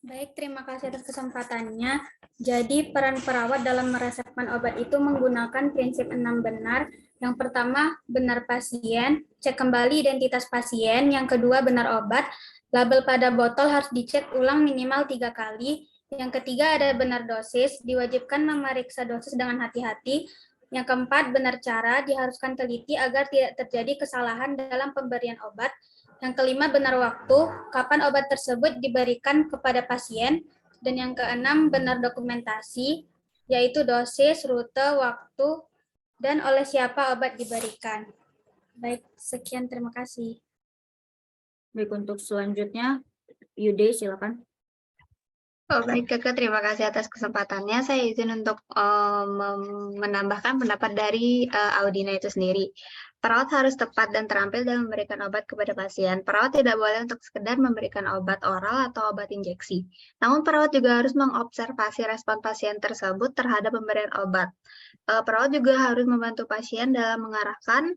Baik, terima kasih atas kesempatannya. Jadi, peran perawat dalam meresepkan obat itu menggunakan prinsip 6 benar. Yang pertama, benar pasien, cek kembali identitas pasien. Yang kedua, benar obat. Label pada botol harus dicek ulang minimal 3 kali. Yang ketiga, ada benar dosis, diwajibkan memeriksa dosis dengan hati-hati. Yang keempat, benar cara, diharuskan teliti agar tidak terjadi kesalahan dalam pemberian obat. Yang kelima, benar waktu, kapan obat tersebut diberikan kepada pasien. Dan yang keenam, benar dokumentasi, yaitu dosis, rute, waktu, dan oleh siapa obat diberikan. Baik, sekian, terima kasih. Baik, untuk selanjutnya, Yude, silakan. Oh, baik, Kakak. Terima kasih atas kesempatannya. Saya izin untuk menambahkan pendapat dari Audina itu sendiri. Perawat harus tepat dan terampil dalam memberikan obat kepada pasien. Perawat tidak boleh untuk sekedar memberikan obat oral atau obat injeksi. Namun perawat juga harus mengobservasi respon pasien tersebut terhadap pemberian obat. Perawat juga harus membantu pasien dalam mengarahkan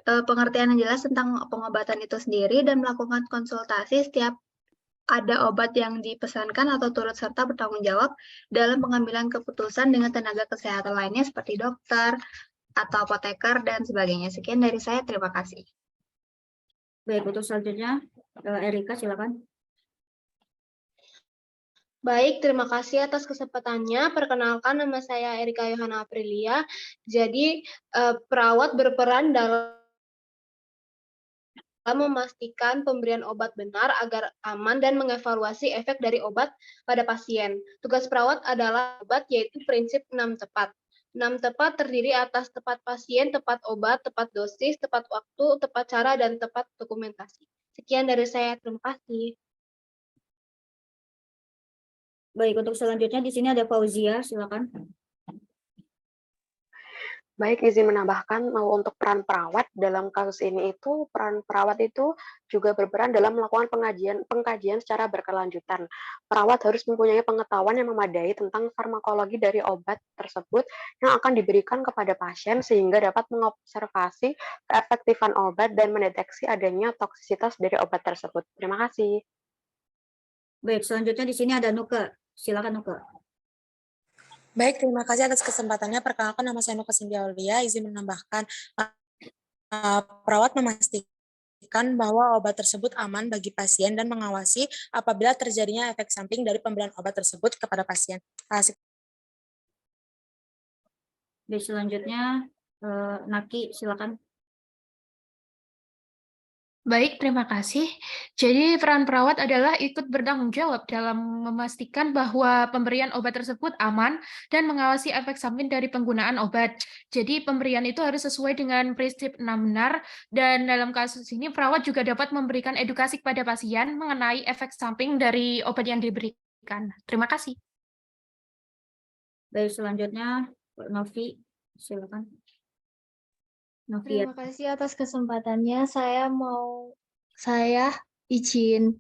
pengertian yang jelas tentang pengobatan itu sendiri dan melakukan konsultasi setiap ada obat yang dipesankan atau turut serta bertanggung jawab dalam pengambilan keputusan dengan tenaga kesehatan lainnya seperti dokter atau apoteker dan sebagainya. Sekian dari saya, terima kasih. Baik, untuk selanjutnya Erika silakan. Baik, terima kasih atas kesempatannya. Perkenalkan, nama saya Erika Yohana Aprilia. Jadi, perawat berperan dalam memastikan pemberian obat benar agar aman dan mengevaluasi efek dari obat pada pasien. Tugas perawat adalah obat, yaitu prinsip 6 tepat. 6 tepat terdiri atas tepat pasien, tepat obat, tepat dosis, tepat waktu, tepat cara, dan tepat dokumentasi. Sekian dari saya, terima kasih. Baik, untuk selanjutnya di sini ada Fauzia, silakan. Baik, izin menambahkan untuk peran perawat dalam kasus ini itu peran perawat itu juga berperan dalam melakukan pengkajian secara berkelanjutan. Perawat harus mempunyai pengetahuan yang memadai tentang farmakologi dari obat tersebut yang akan diberikan kepada pasien sehingga dapat mengobservasi keefektifan obat dan mendeteksi adanya toksisitas dari obat tersebut. Terima kasih. Baik, selanjutnya di sini ada Nuka. Silakan Nuka. Baik, terima kasih atas kesempatannya. Perkenalkan, nama saya Nuka Cynthia Aulia. Izin menambahkan, perawat memastikan bahwa obat tersebut aman bagi pasien dan mengawasi apabila terjadinya efek samping dari pemberian obat tersebut kepada pasien. Baik, selanjutnya Naki, silakan. Baik, terima kasih. Jadi peran perawat adalah ikut bertanggung jawab dalam memastikan bahwa pemberian obat tersebut aman dan mengawasi efek samping dari penggunaan obat. Jadi pemberian itu harus sesuai dengan prinsip 6 benar, dan dalam kasus ini perawat juga dapat memberikan edukasi kepada pasien mengenai efek samping dari obat yang diberikan. Terima kasih. Baik, selanjutnya Novi, silakan. Terima kasih atas kesempatannya. Saya izin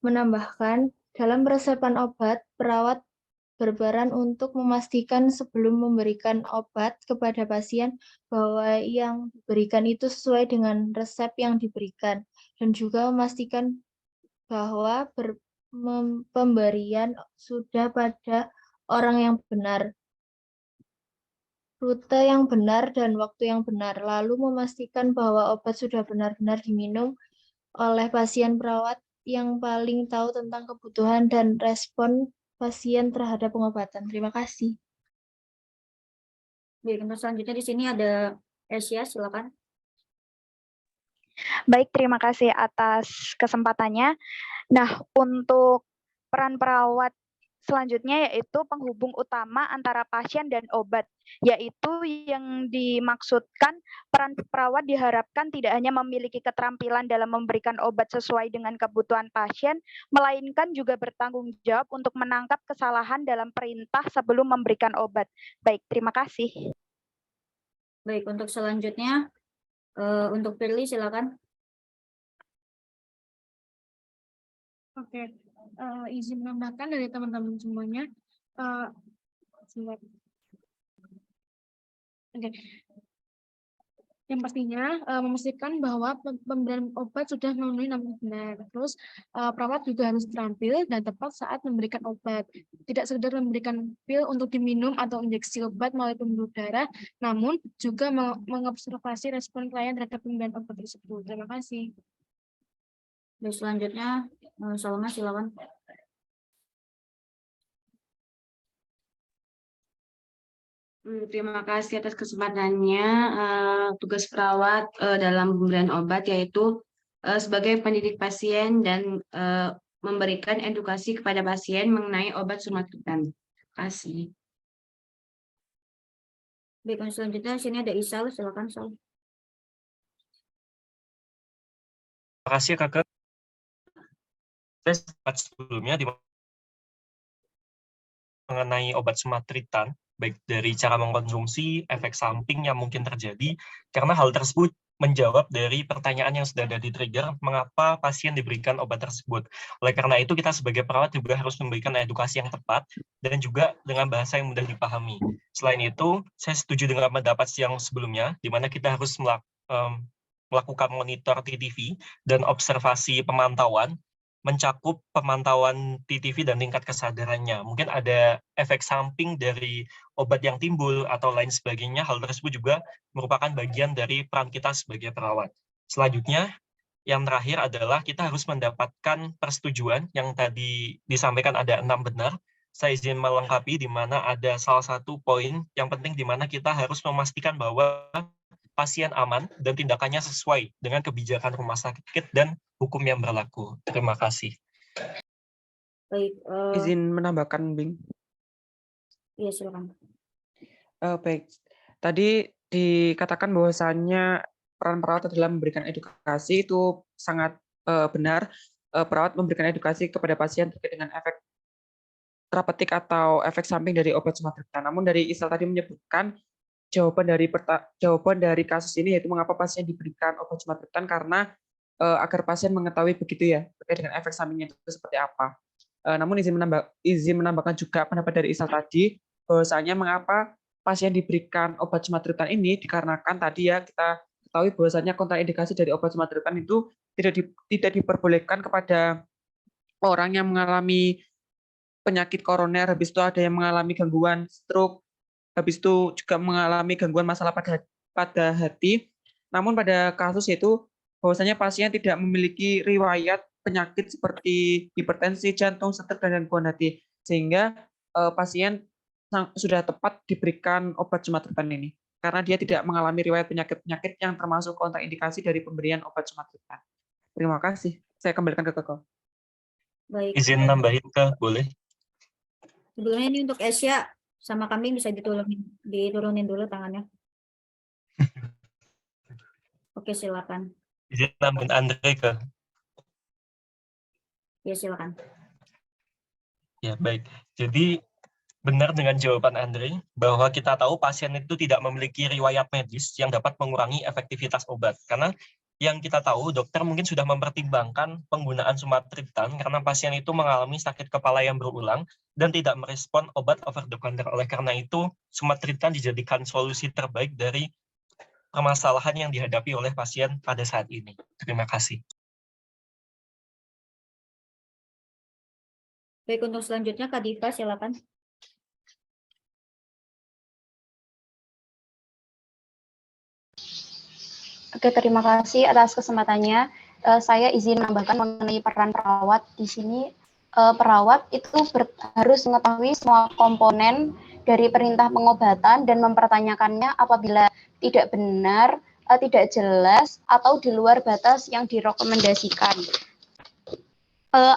menambahkan dalam peresepan obat, perawat berperan untuk memastikan sebelum memberikan obat kepada pasien bahwa yang diberikan itu sesuai dengan resep yang diberikan dan juga memastikan bahwa pemberian sudah pada orang yang benar, rute yang benar, dan waktu yang benar, lalu memastikan bahwa obat sudah benar-benar diminum oleh pasien. Perawat yang paling tahu tentang kebutuhan dan respon pasien terhadap pengobatan. Terima kasih. Baik, untuk selanjutnya di sini ada Asia, silakan. Baik, terima kasih atas kesempatannya. Nah, untuk peran perawat selanjutnya yaitu penghubung utama antara pasien dan obat, yaitu yang dimaksudkan peran perawat diharapkan tidak hanya memiliki keterampilan dalam memberikan obat sesuai dengan kebutuhan pasien, melainkan juga bertanggung jawab untuk menangkap kesalahan dalam perintah sebelum memberikan obat. Baik, terima kasih. Baik, untuk selanjutnya untuk Firly, silakan. Oke, izin menambahkan dari teman-teman semuanya. Oke. Yang pastinya memastikan bahwa pemberian obat sudah memenuhi nama benar. Terus perawat juga harus terampil dan tepat saat memberikan obat. Tidak sekedar memberikan pil untuk diminum atau injeksi obat melalui pembuluh darah, namun juga mengobservasi respon klien terhadap pemberian obat tersebut. Terima kasih. Dan selanjutnya Salma, silakan. Terima kasih atas kesempatannya. Tugas perawat dalam pemberian obat yaitu sebagai pendidik pasien dan memberikan edukasi kepada pasien mengenai obat sumatriptan. Terima kasih. Baik, selanjutnya sini ada Isal, silakan Sal. Terima kasih Kakak. Sebelumnya mengenai obat sumatriptan, baik dari cara mengkonsumsi, efek samping yang mungkin terjadi, karena hal tersebut menjawab dari pertanyaan yang sudah ada di trigger, mengapa pasien diberikan obat tersebut. Oleh karena itu, kita sebagai perawat juga harus memberikan edukasi yang tepat, dan juga dengan bahasa yang mudah dipahami. Selain itu, saya setuju dengan pendapat yang sebelumnya, di mana kita harus melakukan monitor TTV dan observasi pemantauan, mencakup pemantauan TTV dan tingkat kesadarannya. Mungkin ada efek samping dari obat yang timbul atau lain sebagainya, hal tersebut juga merupakan bagian dari peran kita sebagai perawat. Selanjutnya, yang terakhir adalah kita harus mendapatkan persetujuan yang tadi disampaikan ada 6 benar. Saya izin melengkapi di mana ada salah satu poin yang penting di mana kita harus memastikan bahwa pasien aman dan tindakannya sesuai dengan kebijakan rumah sakit dan hukum yang berlaku. Terima kasih. Baik. Izin menambahkan, Bing. Iya, silakan. Baik. Tadi dikatakan bahwasannya peran perawat dalam memberikan edukasi itu sangat benar. Perawat memberikan edukasi kepada pasien terkait dengan efek terapeutik atau efek samping dari obat sumatriptan. Namun dari Isal tadi menyebutkan jawaban dari kasus ini yaitu mengapa pasien diberikan obat sumatriptan karena agar pasien mengetahui begitu ya terkait dengan efek sampingnya itu seperti apa. Namun izin menambahkan juga pendapat dari Isal tadi bahwasanya mengapa pasien diberikan obat sumatriptan ini dikarenakan tadi ya kita ketahui bahwasanya kontraindikasi dari obat sumatriptan itu tidak diperbolehkan kepada orang yang mengalami penyakit koroner, habis itu ada yang mengalami gangguan stroke, habis itu juga mengalami gangguan masalah pada hati. Namun pada kasus itu bahwasanya pasien tidak memiliki riwayat penyakit seperti hipertensi, jantung, stroke, dan gangguan hati. Sehingga pasien sudah tepat diberikan obat sumatriptan ini. Karena dia tidak mengalami riwayat penyakit-penyakit yang termasuk kontraindikasi dari pemberian obat sumatriptan. Terima kasih. Saya kembalikan ke Koko. Baik. Izin nambahin ke, boleh? Sebelumnya ini untuk Asia sama kambing bisa diturunin dulu tangannya. Oke, silakan. Izin nambahin Andre ke. Ya, silakan. Ya, baik. Jadi benar dengan jawaban Andre bahwa kita tahu pasien itu tidak memiliki riwayat medis yang dapat mengurangi efektivitas obat. Karena yang kita tahu, dokter mungkin sudah mempertimbangkan penggunaan sumatriptan karena pasien itu mengalami sakit kepala yang berulang dan tidak merespon obat over the counter. Oleh karena itu, sumatriptan dijadikan solusi terbaik dari permasalahan yang dihadapi oleh pasien pada saat ini. Terima kasih. Baik, untuk selanjutnya Kak Diva, silakan. Oke, terima kasih atas kesempatannya. Saya izin menambahkan mengenai peran perawat di sini. Perawat itu harus mengetahui semua komponen dari perintah pengobatan dan mempertanyakannya apabila tidak benar, tidak jelas, atau di luar batas yang direkomendasikan.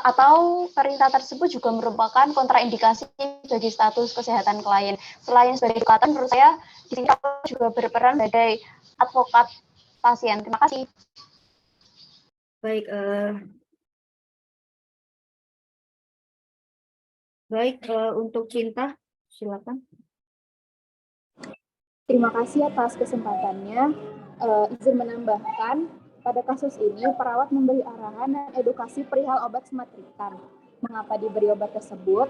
Atau perintah tersebut juga merupakan kontraindikasi bagi status kesehatan klien. Selain sebagai edukator, menurut saya di sini juga berperan sebagai advokat pasien. Terima kasih. Baik, untuk Cinta, silakan. Terima kasih atas kesempatannya. Izin menambahkan, pada kasus ini perawat memberi arahan dan edukasi perihal obat sumatriptan. Mengapa diberi obat tersebut?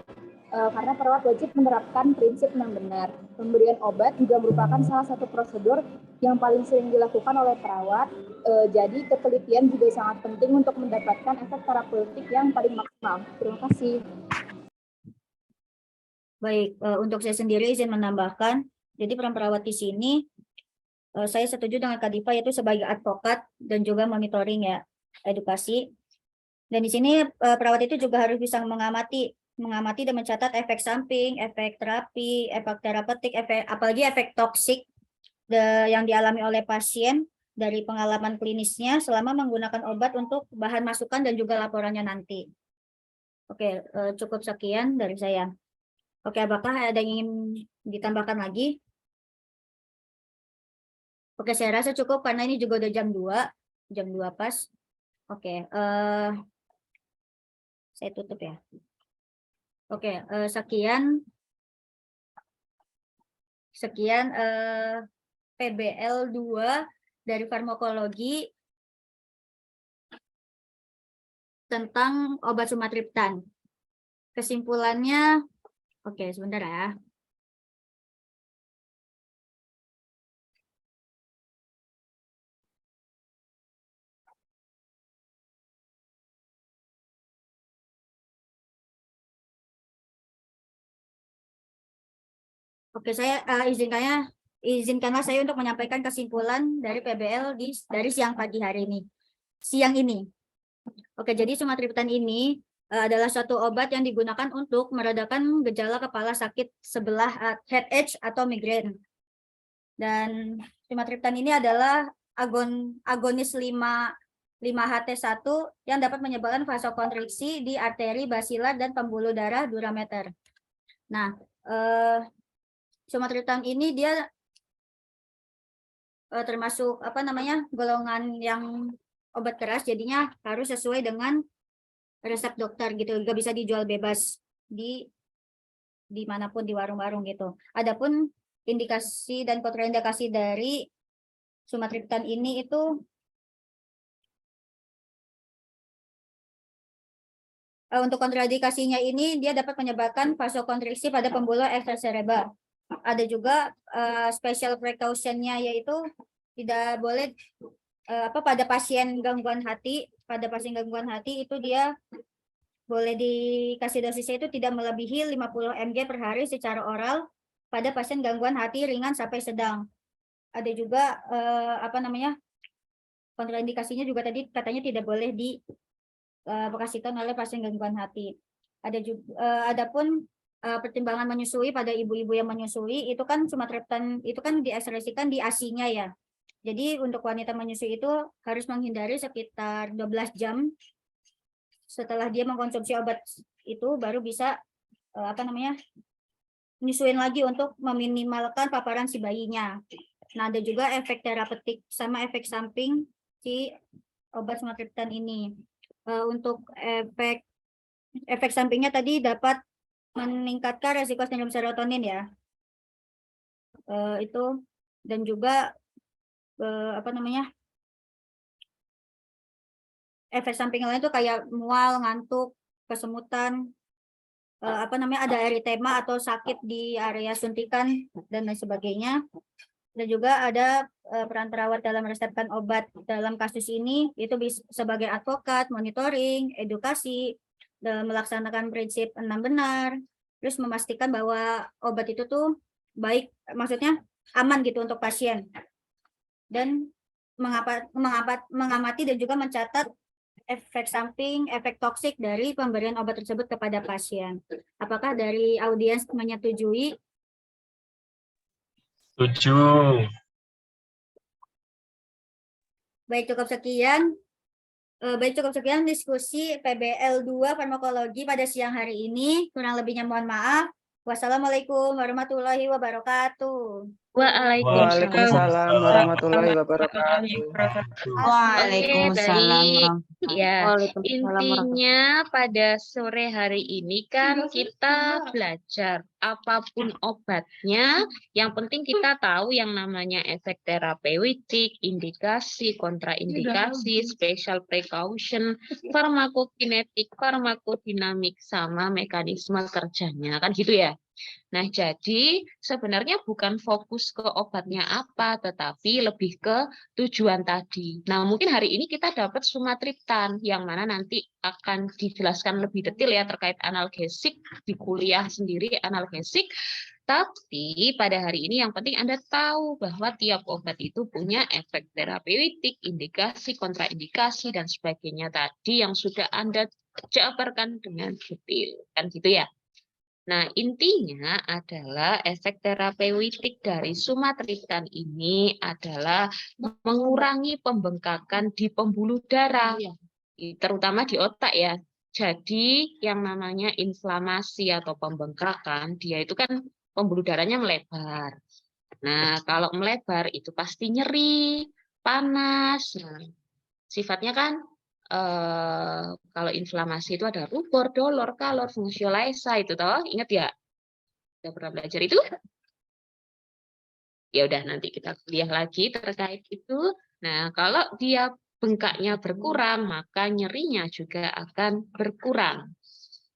Karena perawat wajib menerapkan prinsip yang benar. Pemberian obat juga merupakan salah satu prosedur yang paling sering dilakukan oleh perawat. Jadi ketelitian juga sangat penting untuk mendapatkan efek terapeutik yang paling maksimal. Terima kasih. Baik, untuk saya sendiri izin menambahkan. Jadi peran perawat di sini saya setuju dengan Kak Diva yaitu sebagai advokat dan juga monitoring ya edukasi. Dan di sini perawat itu juga harus bisa mengamati dan mencatat efek samping, efek terapi, efek terapeutik, apalagi efek toksik yang dialami oleh pasien dari pengalaman klinisnya selama menggunakan obat untuk bahan masukan dan juga laporannya nanti. Oke, cukup sekian dari saya. Oke, apakah ada yang ingin ditambahkan lagi? Oke, saya rasa cukup karena ini juga udah jam 2 pas. Oke, saya tutup ya. Oke, sekian Sekian PBL 2 dari farmakologi tentang obat sumatriptan. Kesimpulannya, oke sebentar ya. Oke, saya izinkanlah saya untuk menyampaikan kesimpulan dari PBL dari siang pagi hari ini. Siang ini. Oke, jadi sumatriptan ini adalah suatu obat yang digunakan untuk meredakan gejala kepala sakit sebelah headache atau migrain. Dan sumatriptan ini adalah agonis 5-HT1 yang dapat menyebabkan vasokonstriksi di arteri, basilar, dan pembuluh darah durameter. Nah, sumatriptan ini dia termasuk golongan yang obat keras, jadinya harus sesuai dengan resep dokter gitu, nggak bisa dijual bebas di manapun di warung-warung gitu. Adapun indikasi dan kontraindikasi dari sumatriptan ini itu untuk kontraindikasinya ini dia dapat menyebabkan vasokonstriksi pada pembuluh ekstraserebral. Ada juga special precaution-nya, yaitu tidak boleh pada pasien gangguan hati. Pada pasien gangguan hati itu dia boleh dikasih dosisnya itu tidak melebihi 50 mg per hari secara oral pada pasien gangguan hati ringan sampai sedang. Ada juga kontraindikasinya juga tadi katanya tidak boleh dikasihkan oleh pasien gangguan hati. Ada juga adapun pertimbangan menyusui pada ibu-ibu yang menyusui itu kan sumatriptan itu kan diekspresikan di ASI-nya ya. Jadi untuk wanita menyusui itu harus menghindari sekitar 12 jam setelah dia mengkonsumsi obat itu baru bisa menyusuin lagi untuk meminimalkan paparan si bayinya. Nah, ada juga efek terapeutik sama efek samping si obat sumatriptan ini. Untuk efek sampingnya tadi dapat meningkatkan resiko sindrom serotonin ya. Itu dan juga efek samping lain itu kayak mual, ngantuk, kesemutan, ada eritema atau sakit di area suntikan dan lain sebagainya. Dan juga ada peran perawat dalam meresepkan obat dalam kasus ini itu sebagai advokat, monitoring, edukasi, melaksanakan prinsip 6 benar, terus memastikan bahwa obat itu tuh baik, maksudnya aman gitu untuk pasien, dan mengamati dan juga mencatat efek samping, efek toksik dari pemberian obat tersebut kepada pasien. Apakah dari audiens menyetujui? Setuju. Baik, cukup sekian diskusi PBL 2 farmakologi pada siang hari ini. Kurang lebihnya mohon maaf. Wassalamualaikum warahmatullahi wabarakatuh. Waalaikumsalam warahmatullahi wabarakatuh. Waalaikumsalam. Ya, intinya pada sore hari ini kan kita belajar apapun obatnya, yang penting kita tahu yang namanya efek terapeutik, indikasi, kontraindikasi, special precaution, farmakokinetik, farmakodinamik, sama mekanisme kerjanya, kan gitu ya. Nah, jadi sebenarnya bukan fokus ke obatnya apa, tetapi lebih ke tujuan tadi. Nah, mungkin hari ini kita dapat sumatriptan, yang mana nanti akan dijelaskan lebih detail ya terkait analgesik, di kuliah sendiri analgesik. Tapi pada hari ini yang penting Anda tahu bahwa tiap obat itu punya efek terapeutik, indikasi, kontraindikasi, dan sebagainya tadi yang sudah Anda jabarkan dengan detail. Kan gitu ya? Nah, intinya adalah efek terapeutik dari sumatriptan ini adalah mengurangi pembengkakan di pembuluh darah, terutama di otak ya. Jadi yang namanya inflamasi atau pembengkakan, dia itu kan pembuluh darahnya melebar. Nah, kalau melebar itu pasti nyeri, panas. Nah, sifatnya kan kalau inflamasi itu ada rubor, dolor, kalor, fungsiolysa itu toh, ingat ya? Sudah pernah belajar itu? Ya udah, nanti kita kuliah lagi terkait itu. Nah, kalau dia bengkaknya berkurang, maka nyerinya juga akan berkurang.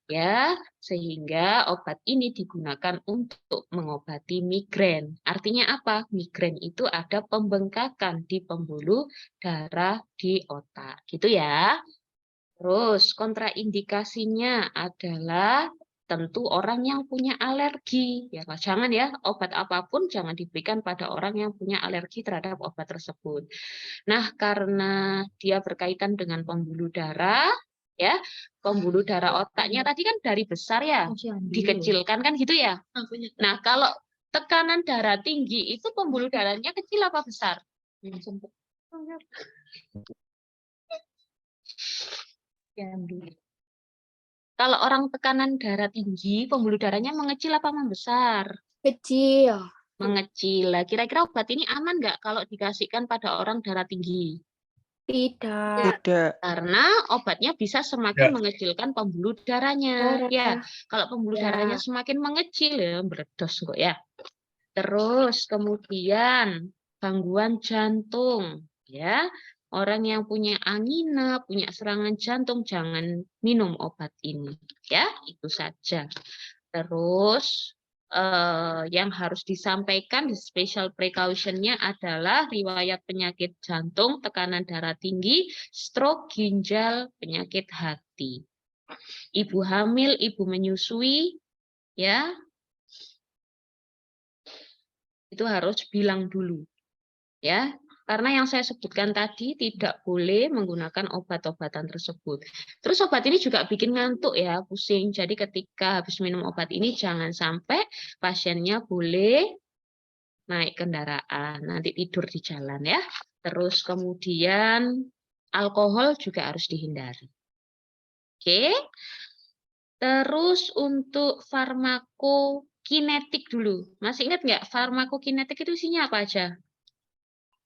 Ya, sehingga obat ini digunakan untuk mengobati migrain. Artinya apa? Migrain itu ada pembengkakan di pembuluh darah di otak, gitu ya. Terus kontraindikasinya adalah tentu orang yang punya alergi. Ya, jangan ya, obat apapun jangan diberikan pada orang yang punya alergi terhadap obat tersebut. Nah, karena dia berkaitan dengan pembuluh darah, ya, pembuluh darah otaknya tadi kan dari besar ya, dikecilkan kan gitu ya. Nah, kalau tekanan darah tinggi itu pembuluh darahnya kecil apa besar? Kalau orang tekanan darah tinggi, pembuluh darahnya mengecil apa membesar? Kecil. Mengecil. Lah, kira-kira obat ini aman nggak kalau dikasihkan pada orang darah tinggi? Tidak. Karena obatnya bisa semakin mengecilkan pembuluh darahnya. Ya, kalau pembuluh darahnya semakin mengecil ya meledos kok ya. Terus kemudian gangguan jantung ya. Orang yang punya angina, punya serangan jantung jangan minum obat ini ya, itu saja. Terus yang harus disampaikan di special precaution-nya adalah riwayat penyakit jantung, tekanan darah tinggi, stroke, ginjal, penyakit hati. Ibu hamil, ibu menyusui, ya, itu harus bilang dulu, ya. Karena yang saya sebutkan tadi tidak boleh menggunakan obat-obatan tersebut. Terus obat ini juga bikin ngantuk ya, pusing. Jadi ketika habis minum obat ini jangan sampai pasiennya boleh naik kendaraan, nanti tidur di jalan ya. Terus kemudian alkohol juga harus dihindari. Oke. Terus untuk farmakokinetik dulu. Masih ingat nggak farmakokinetik itu isinya apa aja?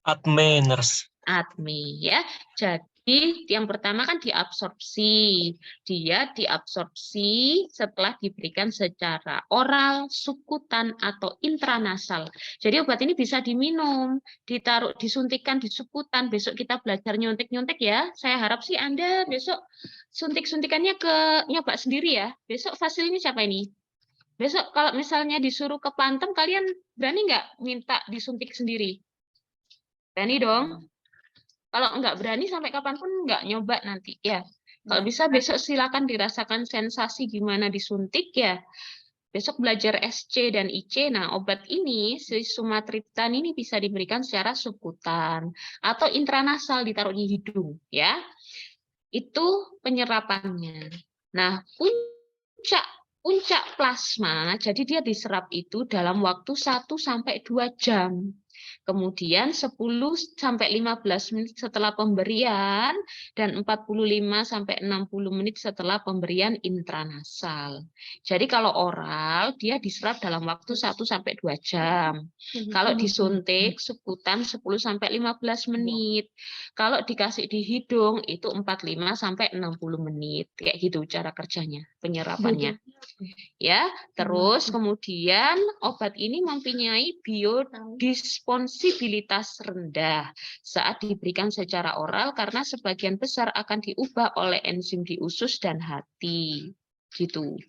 ADME, nurse. ADME ya. Jadi yang pertama kan diabsorpsi. Dia diabsorpsi setelah diberikan secara oral, sukutan atau intranasal. Jadi obat ini bisa diminum, ditaruh, disuntikkan di sukutan. Besok kita belajar nyontek-nyontek ya. Saya harap sih Anda besok suntik-suntikannya ke nyoba sendiri ya. Besok fasilnya siapa ini? Besok kalau misalnya disuruh ke Pantem, kalian berani nggak minta disuntik sendiri? Berani dong. Kalau nggak berani sampai kapanpun nggak nyoba nanti ya. Kalau bisa besok silakan dirasakan sensasi gimana disuntik ya. Besok belajar SC dan IC. Nah, obat ini si sumatriptan ini bisa diberikan secara sukutan atau intranasal ditaruh di hidung ya. Itu penyerapannya. Nah, puncak plasma jadi dia diserap itu dalam waktu 1 sampai 2 jam. Kemudian 10 sampai 15 menit setelah pemberian dan 45 sampai 60 menit setelah pemberian intranasal. Jadi kalau oral dia diserap dalam waktu 1 sampai 2 jam. Kalau disuntik sukutan 10 sampai 15 menit. Kalau dikasih di hidung itu 45 sampai 60 menit. Kayak gitu cara kerjanya, penyerapannya. Ya, terus kemudian obat ini mempunyai biodisponsibilitas rendah saat diberikan secara oral karena sebagian besar akan diubah oleh enzim di usus dan hati. Gitu.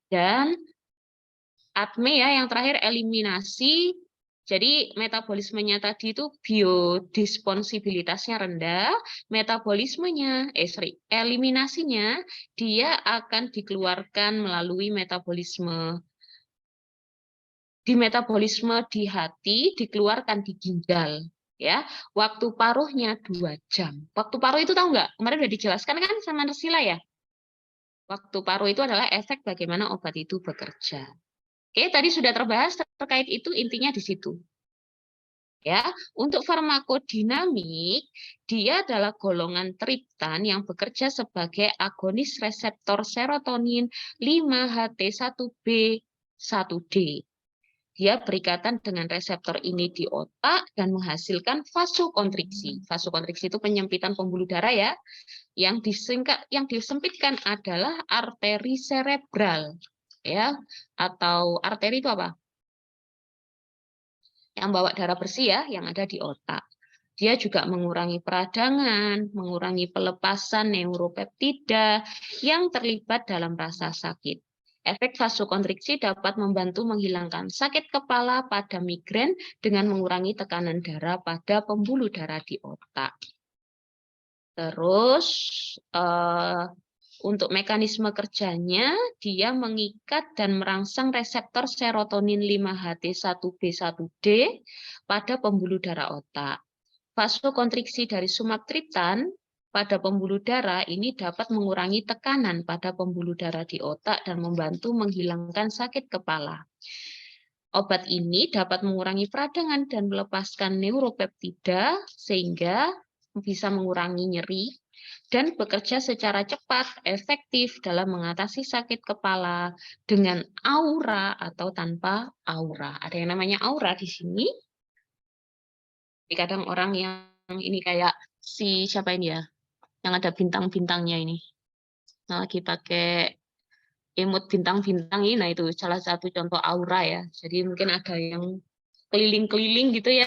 Dan ADME ya yang terakhir eliminasi. Jadi metabolismenya tadi itu biodisponsibilitasnya rendah, eliminasinya dia akan dikeluarkan melalui metabolisme di hati, dikeluarkan di ginjal. Ya, waktu paruhnya 2 jam. Waktu paruh itu tahu nggak? Kemarin udah dijelaskan kan sama Nersila ya. Waktu paruh itu adalah efek bagaimana obat itu bekerja. Oke, tadi sudah terbahas terkait itu, intinya di situ. Ya, untuk farmakodinamik, dia adalah golongan triptan yang bekerja sebagai agonis reseptor serotonin 5-HT1B1D. Dia berikatan dengan reseptor ini di otak dan menghasilkan vasokontriksi. Vasokontriksi itu penyempitan pembuluh darah ya. Yang disempitkan adalah arteri serebral. Ya, atau arteri itu apa? yang bawa darah bersih ya, yang ada di otak. Dia juga mengurangi peradangan, mengurangi pelepasan neuropeptida yang terlibat dalam rasa sakit. Efek vasokonstriksi dapat membantu menghilangkan sakit kepala pada migrain dengan mengurangi tekanan darah pada pembuluh darah di otak. Terus, untuk mekanisme kerjanya, dia mengikat dan merangsang reseptor serotonin 5-HT1B1D pada pembuluh darah otak. Vasokonstriksi dari sumatriptan pada pembuluh darah ini dapat mengurangi tekanan pada pembuluh darah di otak dan membantu menghilangkan sakit kepala. Obat ini dapat mengurangi peradangan dan melepaskan neuropeptida sehingga bisa mengurangi nyeri dan bekerja secara cepat, efektif dalam mengatasi sakit kepala dengan aura atau tanpa aura. Ada yang namanya aura di sini. Kadang orang yang ini kayak si siapa ini ya, yang ada bintang-bintangnya ini. Nah, lagi pakai emot bintang-bintang ini, nah itu salah satu contoh aura ya. Jadi mungkin ada yang keliling-keliling gitu ya.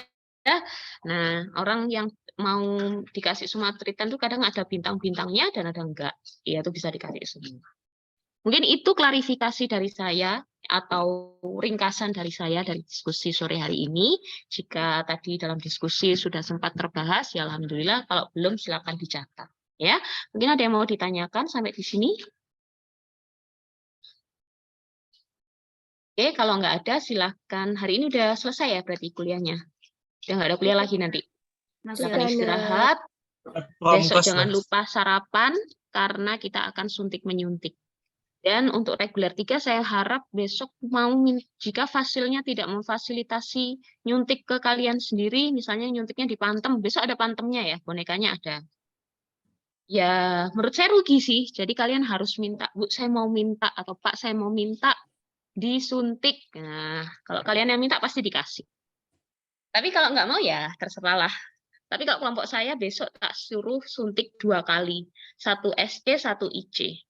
Nah, orang yang mau dikasih sumatriptan itu kadang ada bintang-bintangnya dan ada enggak. Iya, itu bisa dikasih semua. Mungkin itu klarifikasi dari saya atau ringkasan dari saya dari diskusi sore hari ini. Jika tadi dalam diskusi sudah sempat terbahas, ya alhamdulillah. Kalau belum, silakan dicatat. Ya, mungkin ada yang mau ditanyakan sampai di sini. Oke, kalau nggak ada, silakan. Hari ini udah selesai ya berarti kuliahnya. Udah nggak ada kuliah lagi nanti. Silakan istirahat. Besok jangan lupa sarapan karena kita akan suntik menyuntik. Dan untuk reguler 3 saya harap besok mau jika fasilnya tidak memfasilitasi nyuntik ke kalian sendiri, misalnya nyuntiknya di pantem, besok ada pantemnya ya, bonekanya ada. Ya menurut saya rugi sih, jadi kalian harus minta, Bu saya mau minta, atau Pak saya mau minta disuntik. Nah kalau kalian yang minta pasti dikasih. Tapi kalau nggak mau ya terserah lah. Tapi kalau kelompok saya besok tak suruh suntik 2 kali, 1 SC, 1 IC.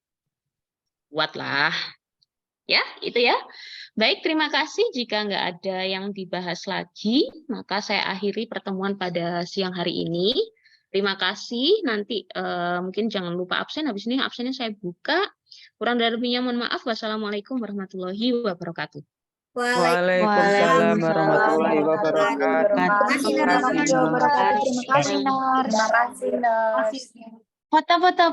Buatlah. Ya, itu ya. Baik, terima kasih. Jika nggak ada yang dibahas lagi, maka saya akhiri pertemuan pada siang hari ini. Terima kasih. Nanti mungkin jangan lupa absen. Habis ini absennya saya buka. Kurang dari lebihnya mohon maaf. Wassalamualaikum warahmatullahi wabarakatuh. Waalaikumsalam warahmatullahi wabarakatuh. Terima kasih, Nar. Foto-foto